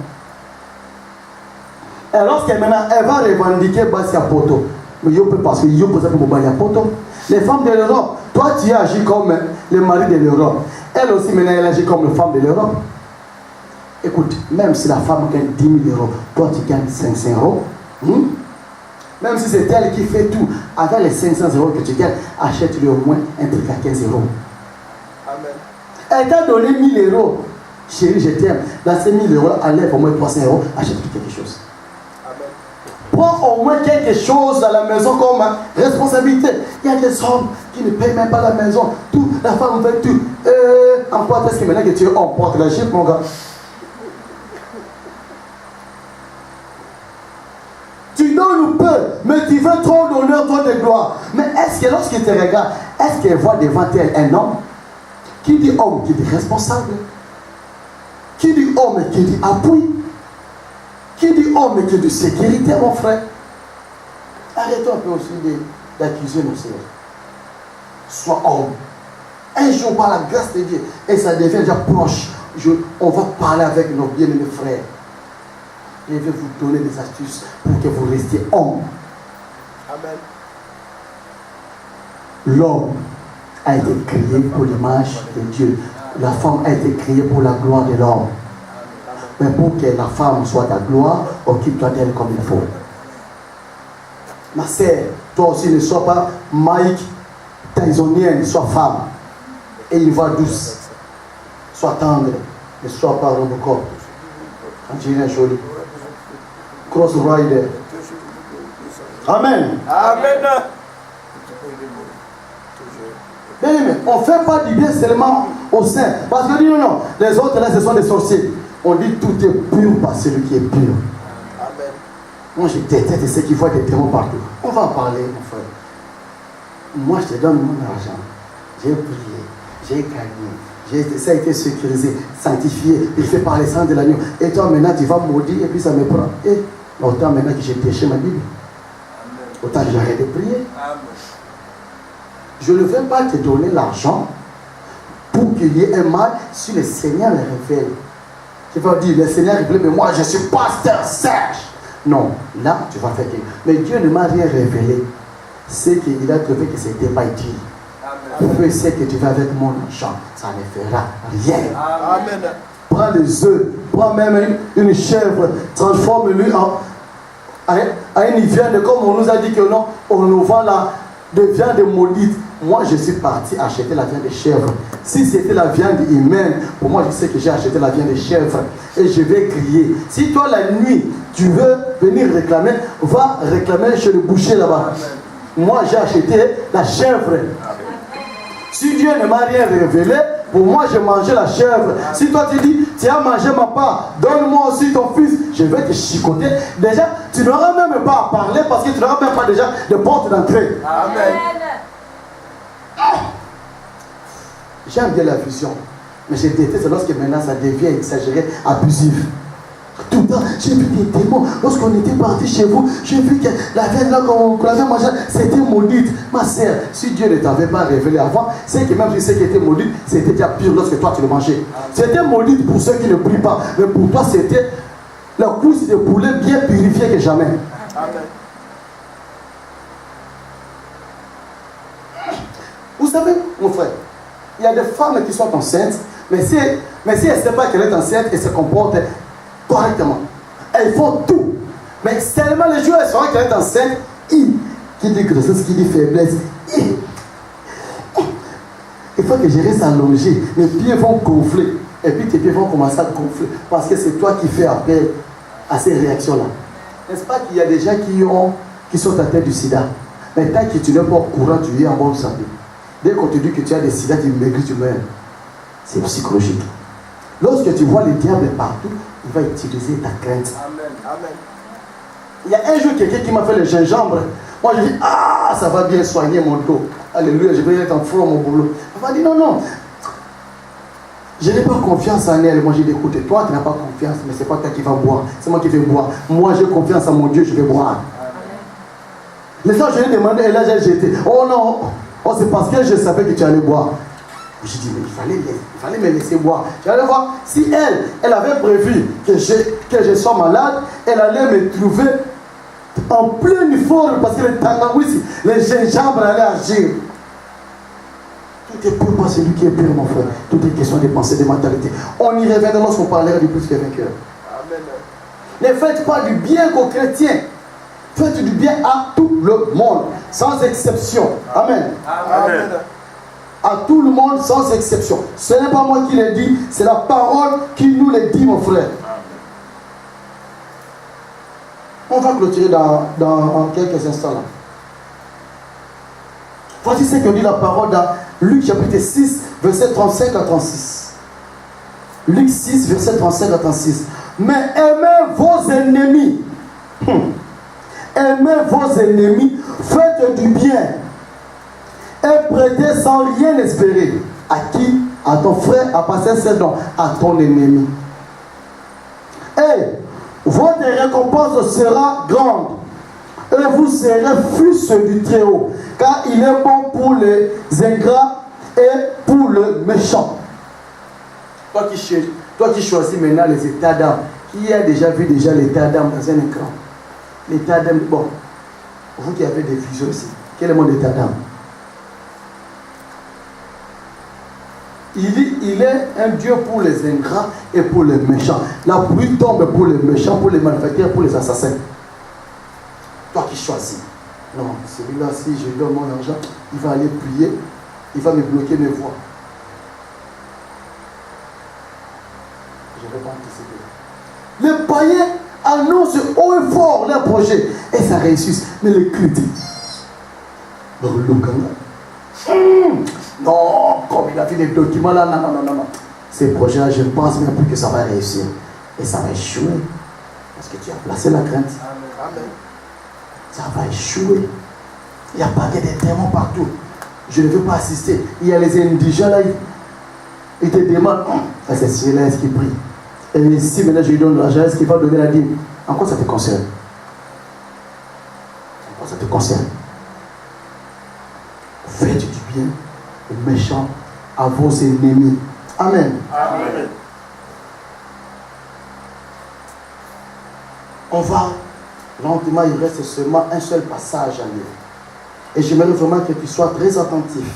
Et lorsqu'elle maintenant, elle va revendiquer Bassia Poto. Mais je peux parce que je peux pour Bassia Poto. Les femmes de l'Europe, toi tu agis comme le mari de l'Europe. Elle aussi maintenant elle agit comme la femme de l'Europe. Écoute, même si la femme gagne 10 000 euros, toi tu gagnes 500 euros. Même si c'est elle qui fait tout, avec les 500 euros que tu gagnes, achète-lui au moins un truc à 15 euros. Amen. Elle t'a donné 1000 euros. Chérie, je t'aime. Dans ces 1000 euros, enlève au moins 300 euros, achète-lui quelque chose. Amen. Prends au moins quelque chose à la maison comme responsabilité. Il y a des hommes qui ne payent même pas la maison. Tout, la femme fait tout. En quoi est-ce que maintenant que tu es en porte la chip, mon gars? Tu donnes peu, mais tu veux trop d'honneur, trop de gloire. Mais est-ce que lorsqu'il te regarde, est-ce qu'elle voit devant elle un homme? Qui dit homme, qui dit responsable? Qui dit homme, qui dit appui? Qui dit homme, qui dit sécurité, mon frère? Arrêtons un peu aussi d'accuser nos sœurs. Sois homme. Un jour, par la grâce de Dieu, et ça devient déjà proche, on va parler avec nos bien-aimés frères. Je vais vous donner des astuces pour que vous restiez homme. Amen. L'homme a été créé pour l'image de Dieu. La femme a été créée pour la gloire de l'homme. Mais pour que la femme soit ta gloire, occupe-toi d'elle comme il faut. Ma sœur, toi aussi ne sois pas Mike Tysonienne, sois femme. Et une voix douce. Sois tendre. Ne sois pas Robocop. Angelina Jolie. Cross Rider. Amen. Amen. Bien aimé, on ne fait pas du bien seulement au sein. Parce que dit non, les autres là ce sont des sorciers. On dit tout est pur par celui qui est pur. Amen. Moi je déteste ceux qui voient des démons partout. On va en parler, mon frère. Moi je te donne mon argent. J'ai prié, j'ai gagné. Ça a été sécurisé, sanctifié. Il fait par les sang de l'agneau. Et toi maintenant tu vas maudire et puis ça me prend. Et autant maintenant que j'ai déché ma Bible. Autant que j'arrête de prier. Amen. Je ne veux pas te donner l'argent pour qu'il y ait un mal si le Seigneur le révèle. Tu vas dire, le Seigneur révèle, mais moi je suis pasteur Serge. Non, là tu vas faire quelque chose. Mais Dieu ne m'a rien révélé. C'est qu'il a trouvé que c'était pas dit. Peu c'est que tu vas avec mon argent, ça ne fera rien. Amen. Prends les œufs, prends même une chèvre, transforme-le à une viande, comme on nous a dit que non, on nous vend de viande maudite. Moi, je suis parti acheter la viande de chèvre. Si c'était la viande humaine, pour moi, je sais que j'ai acheté la viande de chèvre. Et je vais crier. Si toi, la nuit, tu veux venir réclamer, va réclamer chez le boucher là-bas. Moi, j'ai acheté la chèvre. Si Dieu ne m'a rien révélé, pour moi, j'ai mangé la chèvre. Si toi, tu dis, tu as mangé ma part, donne-moi aussi ton fils, je vais te chicoter. Déjà, tu n'auras même pas à parler parce que tu n'auras même pas déjà de porte d'entrée. Amen. J'aime bien la vision, mais je déteste lorsque maintenant ça devient exagéré, abusif. Tout le temps, j'ai vu des démons. Lorsqu'on était parti chez vous, j'ai vu que la viande là qu'on avait mangée, c'était maudite. Ma sœur, si Dieu ne t'avait pas révélé avant, c'est que même si c'est qui était maudite, c'était déjà pire lorsque toi tu le mangeais. C'était maudite pour ceux qui ne prient pas, mais pour toi c'était la couche de poulet bien purifiée que jamais. Amen. Vous savez, mon frère, il y a des femmes qui sont enceintes, mais si elle ne sait pas qu'elle est enceinte, elle se comporte correctement. Elles font tout. Mais seulement les jours où elle saura qu'elle est enceinte, qui dit grossesse, qui dit faiblesse, il faut que je reste allongé. Mes pieds vont gonfler. Et puis tes pieds vont commencer à gonfler. Parce que c'est toi qui fais appel à ces réactions-là. N'est-ce pas qu'il y a des gens qui sont atteints du sida? Mais tant que tu n'es pas au courant, tu es en bonne santé. Dès qu'on te dit que tu as des sida, tu maigris, tu meurs. C'est psychologique. Lorsque tu vois le diable partout, il va utiliser ta crainte. Amen. Amen. Il y a un jour quelqu'un qui m'a fait le gingembre. Moi je dis, ah, ça va bien soigner mon dos. Alléluia, je vais être en forme au boulot. Papa dit, non, non. Je n'ai pas confiance en elle. Moi j'ai dit, écoute, toi tu n'as pas confiance, mais c'est pas toi qui vas boire. C'est moi qui vais boire. Moi j'ai confiance en mon Dieu, je vais boire. Les gens, je lui ai demandé, et là j'ai jeté. Oh non, oh, c'est parce que je savais que tu allais boire. J'ai dit, mais il fallait me laisser boire. J'allais voir, si elle avait prévu que je sois malade, elle allait me trouver en pleine forme parce que le tangawizi, le gingembre allait agir. Tout est pur par celui qui est pur, mon frère. Tout est question de pensée, de mentalité. On y reviendra lorsqu'on parlera du plus que vainqueur. Amen. Ne faites pas du bien qu'aux chrétiens. Faites du bien à tout le monde, sans exception. Amen. Amen. À tout le monde, sans exception. Ce n'est pas moi qui le dis, c'est la parole qui nous le dit, mon frère. On va clôturer dans quelques instants là. Voici ce que dit la parole dans Luc chapitre 6, verset 35 à 36. Luc 6, verset 35 à 36. Mais aimez vos ennemis. Aimez vos ennemis, faites du bien et prêtez sans rien espérer. À qui? À ton frère, à passer ses dons, à ton ennemi. Et votre récompense sera grande et vous serez fils du Très-Haut, car il est bon pour les ingrats et pour le méchant. Toi qui choisis maintenant les états d'âme, qui a déjà vu l'état d'âme dans un écran? L'état d'âme, bon, vous qui avez des visions ici, quel est mon état d'âme? Il est un Dieu pour les ingrats et pour les méchants. La pluie tombe pour les méchants, pour les malfaiteurs, pour les assassins. Toi qui choisis. Non, celui-là, si je lui donne mon argent, il va aller prier, il va me bloquer mes voies. Je ne vais pas anticiper. Les païens annoncent haut et fort leur projet et ça réussit. Mais les critiques, dans le Luganda, non, comme il a fait des documents là, non. Ces projets-là, je ne pense même plus que ça va réussir. Et ça va échouer. Parce que tu as placé la crainte. Amen. Ça va échouer. Il y a pas que des démons partout. Je ne veux pas assister. Il y a les indigents là, ils te demandent, c'est celui-là qui prie. Et si maintenant je lui donne l'argent, est-ce qu'il va donner la dîme? En quoi ça te concerne? En quoi ça te concerne? Faites du bien aux méchants, à vos ennemis. Amen. Amen. On va lentement, il reste seulement un seul passage à lire. Et j'aimerais vraiment que tu sois très attentif.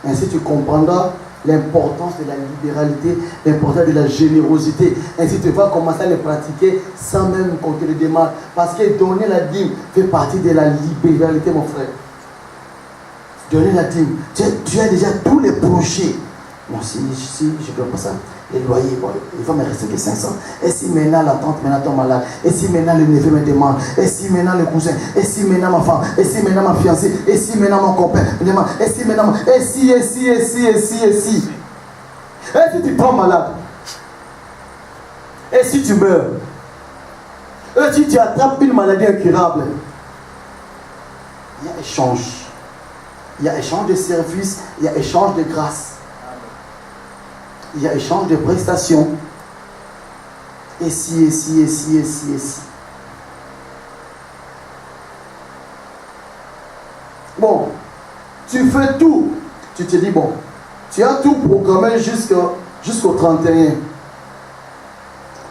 Ainsi tu comprendras l'importance de la libéralité, l'importance de la générosité. Ainsi tu vas commencer à les pratiquer sans même qu'on te le demande. Parce que donner la dîme fait partie de la libéralité, mon frère. Donner la dîme. Tu as déjà tous les projets. Bon, si je dois pas ça, les loyers, bon, il va me rester que 500. Et si maintenant la tante maintenant tombe malade, et si maintenant le neveu me demande, et si maintenant le cousin, et si maintenant ma femme, et si maintenant ma fiancée, et si maintenant mon copain me demande, et si maintenant, et si. Et si tu tombes malade, et si tu meurs, et si tu attrapes une maladie incurable, il y a échange. Il y a échange de services, il y a échange de grâce. Il y a échange de prestations. Et si. Bon, tu fais tout. Tu te dis, bon, tu as tout programmé jusqu'au 31.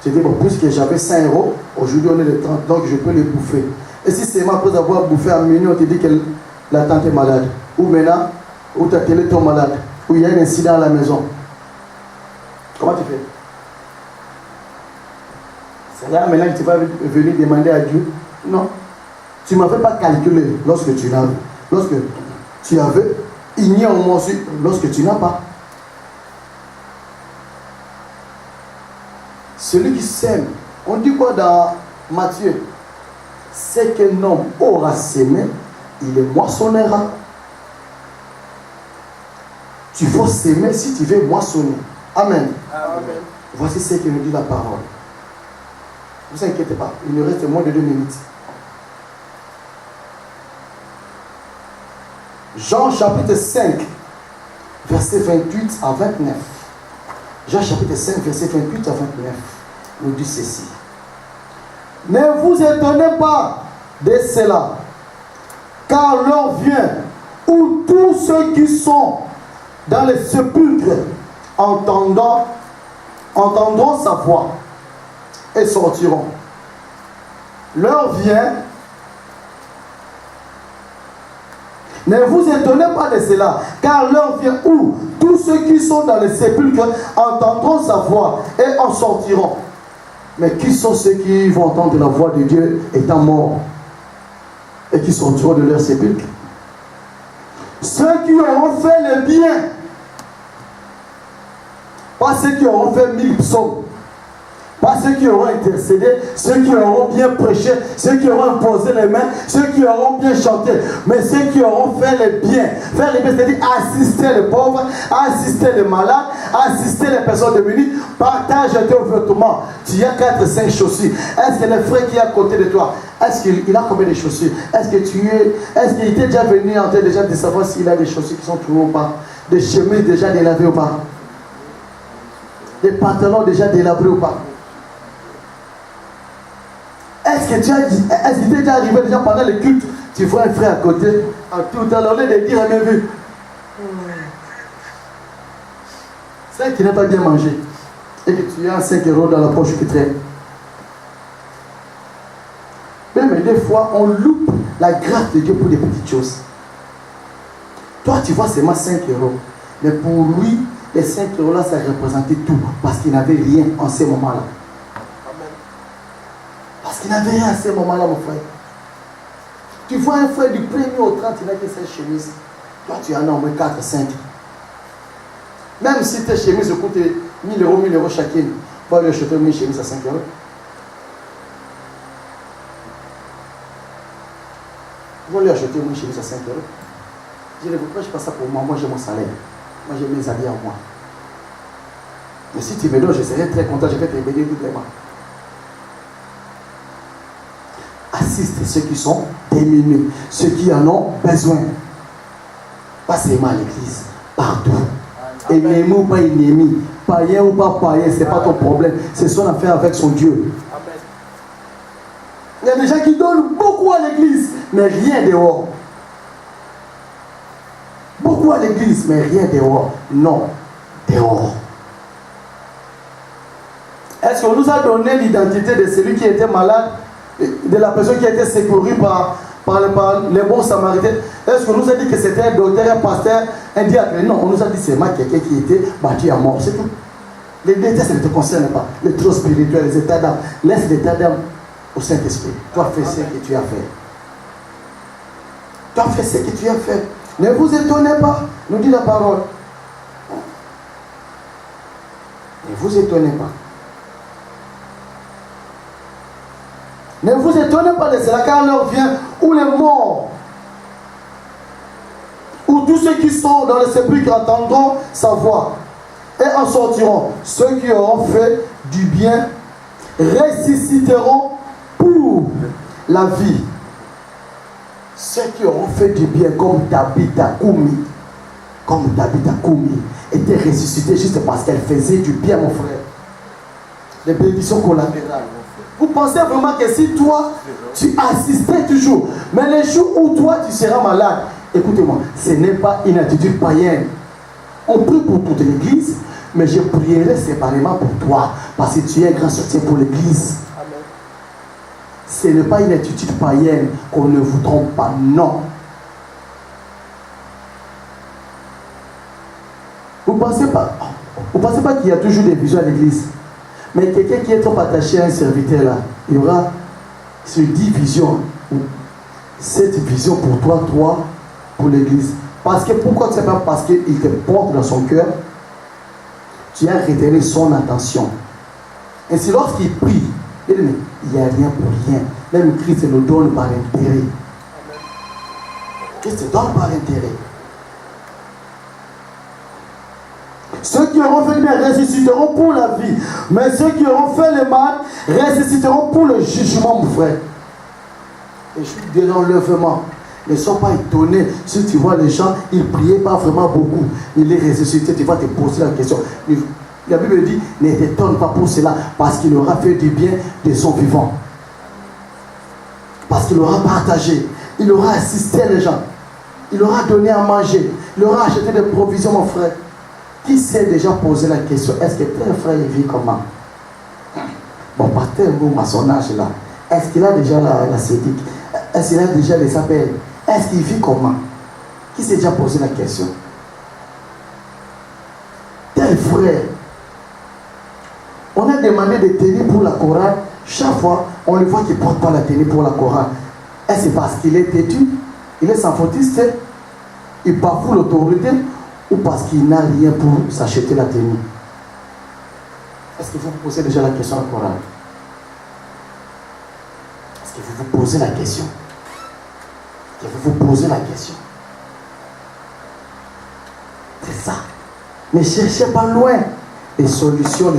Tu te dis, bon, puisque j'avais 5 €, aujourd'hui on est le 30, donc je peux les bouffer. Et si c'est après avoir bouffé à minuit, on te dit que la tante est malade. Ou maintenant, ou ta télé tombe malade. Ou il y a un incident à la maison. Comment tu fais? C'est là maintenant que tu vas venir demander à Dieu. Non. Tu ne m'avais pas calculé lorsque tu l'avais. Lorsque tu avais, il n'y a au moins aussi lorsque tu n'as pas. Celui qui sème, on dit quoi dans Matthieu? C'est qu'un homme aura sémé, il le moissonnera. Tu faut s'aimer si tu veux moissonner. Amen. Amen. Voici ce que nous dit la parole. Ne vous inquiétez pas, il nous reste moins de 2 minutes. Jean chapitre 5, verset 28 à 29. Jean chapitre 5, verset 28 à 29 nous dit ceci. Ne vous étonnez pas de cela, car l'heure vient où tous ceux qui sont dans les sépulcres entendront sa voix et sortiront. L'heure vient. Ne vous étonnez pas de cela, car l'heure vient où tous ceux qui sont dans les sépulcres entendront sa voix et en sortiront. Mais qui sont ceux qui vont entendre la voix de Dieu étant morts et qui sortiront de leur sépulcre? Ceux qui auront fait le bien, pas ceux qui auront fait 1000 psaumes, pas ceux qui auront intercédé, ceux qui auront bien prêché, ceux qui auront imposé les mains, ceux qui auront bien chanté, mais ceux qui auront fait le bien. Faire le bien, c'est-à-dire assister les pauvres, assister les malades, assister les personnes démunies, partage tes vêtements. Tu as 4-5 chaussures. Est-ce que le frère qui est à côté de toi, est-ce qu'il a combien de chaussures? Est-ce qu'il était déjà venu en train déjà de savoir s'il a des chaussures qui sont trouées ou pas? Des chemises déjà délavées ou pas? Des pantalons déjà délabrés ou pas? Est-ce qu'il t'est déjà arrivé déjà pendant le culte, tu vois un frère à côté, en tout à l'heure de dire, rien vu. C'est qui n'a pas bien mangé. Et que tu as 5 € dans la poche qui traîne. Mais des fois, on loupe la grâce de Dieu pour des petites choses. Toi, tu vois seulement 5 €. Mais pour lui, les 5 € là, ça représentait tout. Parce qu'il n'avait rien en ce moment-là. Parce qu'il n'avait rien à ce moment-là, mon frère. Tu vois un frère du 1er au 30, il n'a que 16 chemises. Toi, tu en as au moins 4, 5. Même si tes chemises coûtent 1000 €, 1000 € chacune, tu vas lui acheter une chemise à 5 €. Tu vas lui acheter une chemise à 5 €. Je ne vous prêche pas ça pour moi. Moi, j'ai mon salaire. Moi, j'ai mes habits en moi. Mais si tu me donnes, je serai très content. Je vais te bénir tout les mois. Assiste ceux qui sont démunis, ceux qui en ont besoin. Pas seulement à l'église, partout. Ennemi ou pas ennemi, païen ou pas païen, ce n'est pas ton problème. C'est son affaire avec son Dieu. Il y a des gens qui donnent beaucoup à l'église, mais rien dehors. Beaucoup à l'église, mais rien dehors. Non, dehors. Est-ce qu'on nous a donné l'identité de celui qui était malade, de la personne qui a été secourue par les bons samaritains? Est-ce qu'on nous a dit que c'était un docteur, un pasteur, un diacre? Non, on nous a dit c'est moi quelqu'un qui était battu à mort, c'est tout. Les détails, ça ne te concerne pas. Les trous spirituels, les états d'âme. Laisse l'état d'âme au Saint-Esprit. Toi, fais ce que tu as fait. Toi, fais ce que tu as fait. Ne vous étonnez pas, nous dit la parole. Ne vous étonnez pas. Ne vous étonnez pas de cela, car l'heure vient où les morts, où tous ceux qui sont dans les sépulcres entendront sa voix et en sortiront. Ceux qui auront fait du bien ressusciteront pour la vie. Ceux qui auront fait du bien comme Tabitha Koumi, étaient ressuscités juste parce qu'elle faisait du bien, mon frère. Les bénédictions collatérales. Vous pensez vraiment que si toi, tu assistais toujours, mais les jours où toi, tu seras malade, écoutez-moi, ce n'est pas une attitude païenne. On prie pour toute l'église, mais je prierai séparément pour toi, parce que tu es un grand soutien pour l'église. Ce n'est pas une attitude païenne, qu'on ne vous trompe pas, non. Vous ne pensez pas qu'il y a toujours des visions à l'église? Mais quelqu'un qui est trop attaché à un serviteur là, il y aura sur 10 visions, 7 visions pour toi, pour l'église. Parce que pourquoi? C'est pas parce qu'il te porte dans son cœur, tu as retenu son attention. Et c'est lorsqu'il prie, il dit, il n'y a rien pour rien. Même Christ nous donne par intérêt. Christ te donne par intérêt. Ceux qui auront fait le bien ressusciteront pour la vie. Mais ceux qui auront fait le mal ressusciteront pour le jugement, mon frère. Et je suis de l'enlèvement. ne sois pas étonné. Si tu vois les gens, ils ne priaient pas vraiment beaucoup. Ils les ressuscitaient, tu vas te poser la question. La Bible dit, ne t'étonne pas pour cela, parce qu'il aura fait du bien de son vivant. Parce qu'il aura partagé, il aura assisté les gens, il aura donné à manger, il aura acheté des provisions, mon frère. Qui s'est déjà posé la question, est-ce que tel frère vit comment? Bon, par tel à son âge là, est-ce qu'il a déjà la sédique? Est-ce qu'il a déjà les appels? Est-ce qu'il vit comment? Qui s'est déjà posé la question? Tel frère, on a demandé de tenir pour la chorale. Chaque fois, on le voit qu'il ne porte pas la tenue pour la chorale. Est-ce que c'est parce qu'il est têtu? Il est sans fautiste? Il bafoue l'autorité? Ou parce qu'il n'a rien pour s'acheter la tenue? Est-ce que vous vous posez déjà la question à la chorale? Est-ce que vous vous posez la question? Est-ce que vous vous posez la question? C'est ça. Ne cherchez pas loin. Les solutions,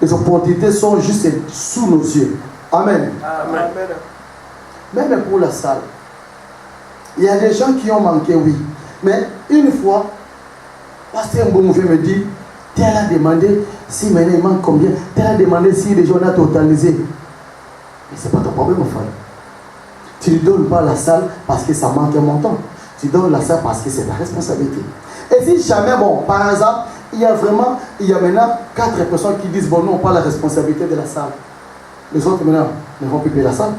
les opportunités sont juste sous nos yeux. Amen. Amen. Même pour la salle. Il y a des gens qui ont manqué, oui. Mais une fois, Pasteur Mboumoufé me dit, tel a demandé si maintenant il manque combien. Tel a demandé si les gens ont totalisé. Mais ce n'est pas ton problème, mon frère. Tu ne donnes pas la salle parce que ça manque un montant. Tu donnes la salle parce que c'est ta responsabilité. Et si jamais, bon, par hasard, il y a maintenant 4 personnes qui disent, bon, non, pas la responsabilité de la salle. Les autres maintenant ne vont plus payer la salle.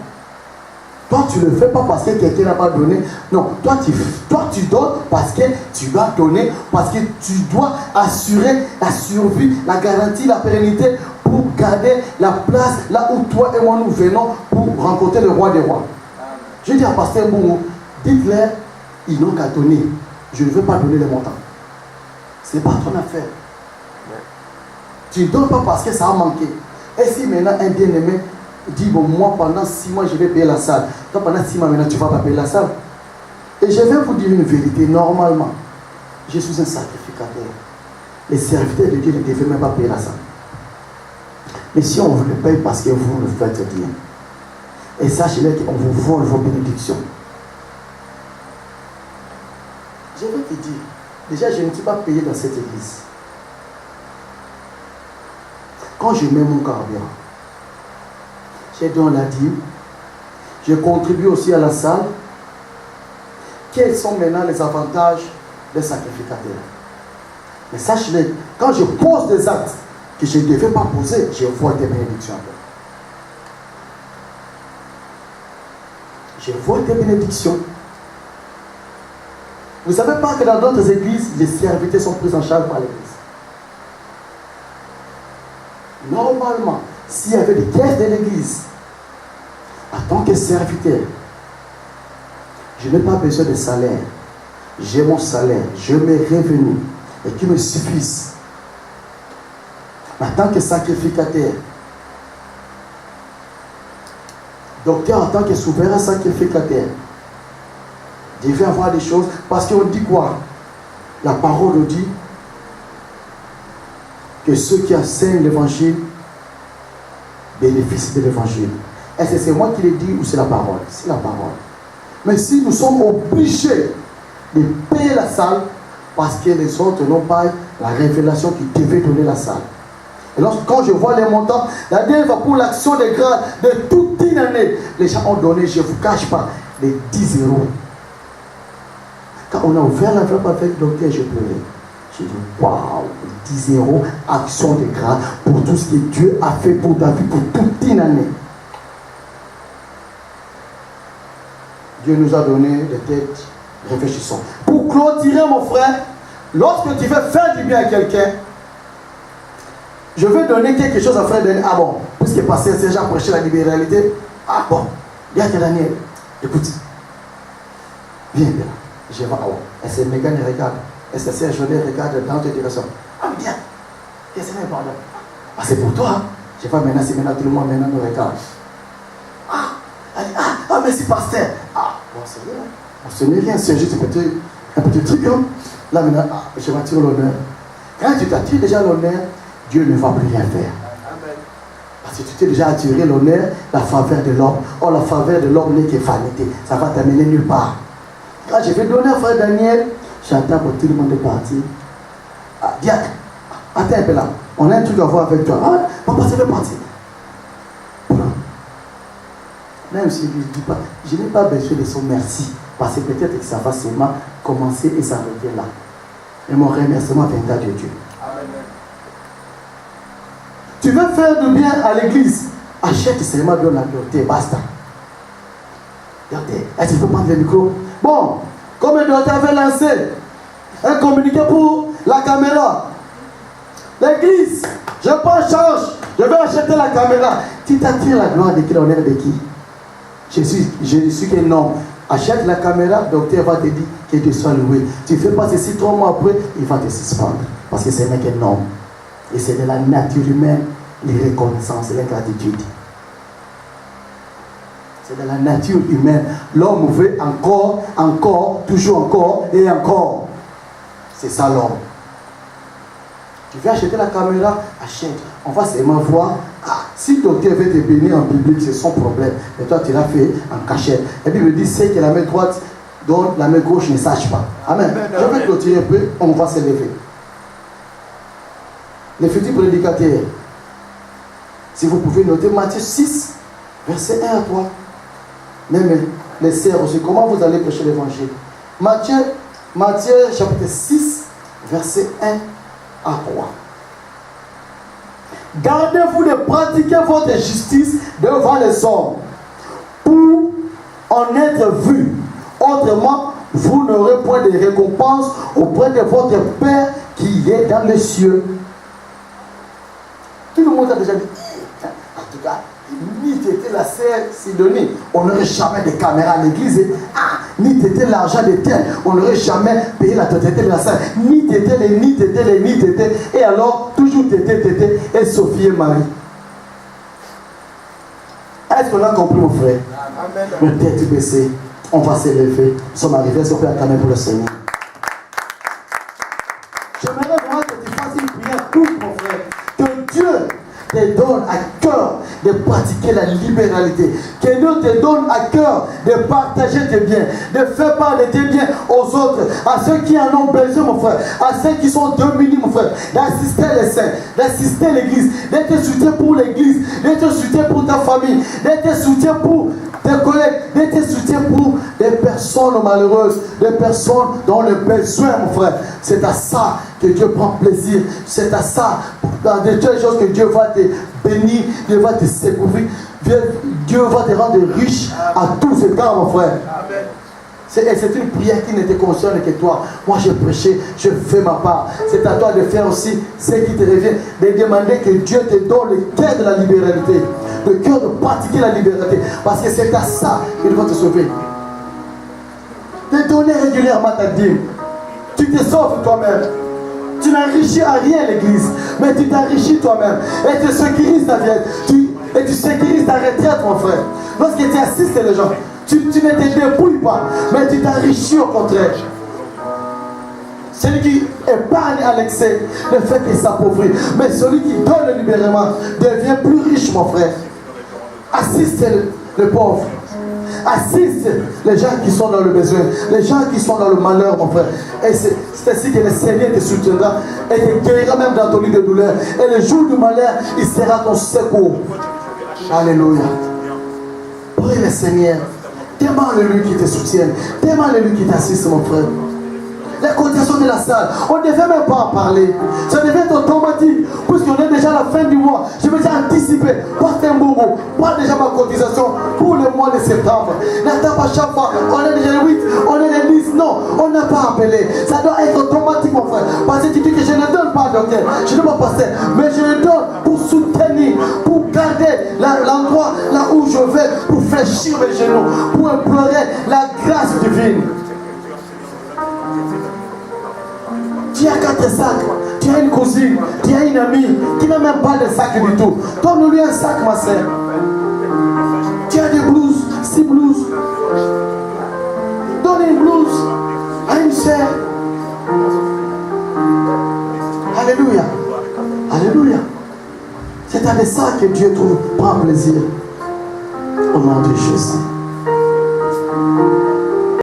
Toi, tu ne le fais pas parce que quelqu'un n'a pas donné. Non, toi, tu donnes parce que tu dois donner, parce que tu dois assurer la survie, la garantie, la pérennité pour garder la place là où toi et moi nous venons pour rencontrer le roi des rois. Je dis à Pasteur Mboumo, dites-leur, ils n'ont qu'à donner. Je ne veux pas donner les montants. Ce n'est pas ton affaire. Tu ne donnes pas parce que ça a manqué. Et si maintenant un bien-aimé dit, bon, moi pendant 6 mois je vais payer la salle. Toi pendant 6 mois maintenant tu ne vas pas payer la salle. Et je vais vous dire une vérité, normalement, je suis un sacrificateur. Les serviteurs de Dieu ne devaient même pas payer la salle. Mais si on vous le paye parce que vous le faites bien, et sachez-le qu'on vous vole vos bénédictions. Je vais te dire, déjà je ne suis pas payé dans cette église. Quand je mets mon carburant, j'ai donné la dîme, je contribue aussi à la salle. Quels sont maintenant les avantages des sacrificateurs? Mais sachez-le, quand je pose des actes que je ne devais pas poser, je vois des bénédictions. Je vois des bénédictions. Vous ne savez pas que dans d'autres églises, les serviteurs sont pris en charge par l'église. Normalement, s'il y avait des caisses de l'église, en tant que serviteur, je n'ai pas besoin de salaire. J'ai mon salaire, j'ai mes revenus, et qui me suffisent. En tant que sacrificateur, docteur en tant que souverain sacrificateur, devait avoir des choses, parce qu'on dit quoi? La parole nous dit que ceux qui enseignent l'évangile bénéficient de l'évangile. Est-ce que c'est moi qui le dis ou c'est la parole? C'est la parole. Mais si nous sommes obligés de payer la salle parce que les autres n'ont pas la révélation qui devait donner la salle. Et quand je vois les montants, la dernière fois pour l'action de grâce de toute une année, les gens ont donné, je ne vous cache pas, les 10 €. Quand on a ouvert l'enveloppe avec le docteur, je pleurais. J'ai dit, waouh, 10 € action de grâce pour tout ce que Dieu a fait pour David pour toute une année. Dieu nous a donné des têtes, réfléchissons. Pour clôturer, mon frère, lorsque tu veux faire du bien à quelqu'un, je veux donner quelque chose à frère Daniel. Ah bon, puisque pasteur Serge prêché la libéralité. Ah bon, bien que Daniel, écoute, viens là. Je vais à haut. Est-ce que Megan regarde? Est-ce que Serge regarde dans tes directions? Ah bien, qu'est-ce que c'est pardon? Ah c'est pour toi. Je vais maintenant, c'est maintenant tout le monde maintenant nous regarde. Ah, merci pasteur. Ah, bon c'est rien. Ce n'est rien, c'est juste un petit truc. Hein? Là maintenant, je m'attire l'honneur. Quand tu t'attires déjà l'honneur, Dieu ne va plus rien faire. Amen. Parce que tu t'es déjà attiré l'honneur, la faveur de l'homme. Or, la faveur de l'homme n'est que vanité. Ça va t'amener nulle part. Quand je vais donner à frère Daniel, j'attends pour tout le monde de partir. Ah, diacre, attends un peu là. On a un truc à voir avec toi. Ah, papa, ça fait partir. Même si je ne dis pas, je n'ai pas besoin de son merci. Parce que peut-être que ça va seulement commencer et s'arrêter là. Et mon remerciement viendra de Dieu. Amen. Tu veux faire du bien à l'église, achète seulement de la beauté, basta. Regardez, est-ce qu'il faut prendre le micro? Bon, comme le docteur avait lancé un communiqué pour la caméra. L'église, je prends charge, je vais acheter la caméra. Tu t'attires la gloire de qui, l'honneur de qui? Je suis qu'un homme. Achète la caméra, le docteur va te dire que tu sois loué. Tu fais pas ceci 3 mois après, il va te suspendre. Parce que ce n'est qu'un homme. Et c'est de la nature humaine, les reconnaissances et la gratitude. C'est de la nature humaine. L'homme veut encore, toujours encore et encore. C'est ça l'homme. Tu veux acheter la caméra, achète. On va seulement voir. Ah, si le docteur veut te bénir en public, c'est son problème. Mais toi, tu l'as fait en cachette. Et puis, il me dit, c'est que la main droite, dont la main gauche ne sache pas. Amen. Je vais clôturer un peu, on va se lever. Les futurs prédicateurs, si vous pouvez noter Matthieu 6, verset 1 à 3. Même les sœurs aussi, comment vous allez prêcher l'évangile? Matthieu chapitre 6, verset 1 à 3. Gardez-vous de pratiquer votre justice devant les hommes pour en être vu. Autrement, vous n'aurez point de récompense auprès de votre Père qui est dans les cieux. Tout le monde a déjà dit, en tout cas, ni t'étais la sœur Sidonie, on n'aurait jamais de caméra à l'église. Ni t'étais l'argent de tel, on n'aurait jamais payé la totalité de la sœur. Ni t'étais. Et alors, toujours t'étais, et Sophie et Marie. Est-ce qu'on a compris, mon frère? Amen. Le tête baissée, on va s'élever. Nous sommes arrivés sur la caméra pour le Seigneur. J'aimerais vraiment que tu fasses une prière pour mon frère. Que Dieu te donne à cœur de pratiquer la libéralité. Que Dieu te donne à cœur de partager tes biens, de faire part de tes biens aux autres, à ceux qui en ont besoin, mon frère, à ceux qui sont démunis, mon frère, d'assister les saints, d'assister l'église, d'être soutien pour l'église, d'être soutien pour ta famille, d'être soutien pour tes collègues, d'être soutien pour des personnes malheureuses, des personnes dont le besoin, mon frère. C'est à ça que Dieu prend plaisir. C'est à ça, dans des choses que Dieu va te bénir, Dieu va te secourir, Dieu va te rendre riche à tous ces temps, mon frère. C'est une prière qui ne te concerne que toi. Moi, j'ai prêché, je fais ma part. C'est à toi de faire aussi ce qui te revient, de demander que Dieu te donne le cœur de la libéralité, le cœur de pratiquer la libéralité, parce que c'est à ça qu'il va te sauver. De donner régulièrement ta dîme. Tu te sauves toi-même. Tu n'enrichis à rien l'église, mais tu t'enrichis toi-même. Et tu sécurises ta vie. Et tu sécurises ta retraite, mon frère. Lorsque tu assistes les gens, tu ne te débrouilles pas, mais tu t'enrichis au contraire. Celui qui épargne à l'excès ne fait que s'appauvrir. Mais celui qui donne libérément devient plus riche, mon frère. Assiste les pauvres. Assiste les gens qui sont dans le besoin, les gens qui sont dans le malheur, mon frère. Et c'est ainsi que le Seigneur te soutiendra et te guérira même dans ton lit de douleur. Et le jour du malheur, il sera ton secours. Alléluia. Prie le Seigneur. Demande-lui qui te soutienne. Demande-lui qui t'assiste, mon frère. Les cotisations de la salle, on ne devait même pas en parler. Ça devait être automatique, puisqu'on est déjà à la fin du mois. Je vais déjà anticiper, porte un bourreau, prends déjà ma cotisation pour le mois de septembre. N'attends pas chaque fois, on est déjà le 8, on est le 10, non, on n'a pas appelé. Ça doit être automatique, mon frère. Parce que tu dis que je ne donne pas, docteur, je ne peux pas passer, mais je le donne pour soutenir, pour garder l'endroit là où je vais, pour fléchir mes genoux, pour implorer la grâce divine. Tu as 4 sacs, tu as une cousine, tu as une amie qui n'a même pas de sac du tout. Donne-lui un sac, ma soeur. Tu as des blouses, 6 blouses. Donne une blouse à une soeur. Alléluia. Alléluia. C'est avec ça que Dieu prend plaisir. Au nom de Jésus.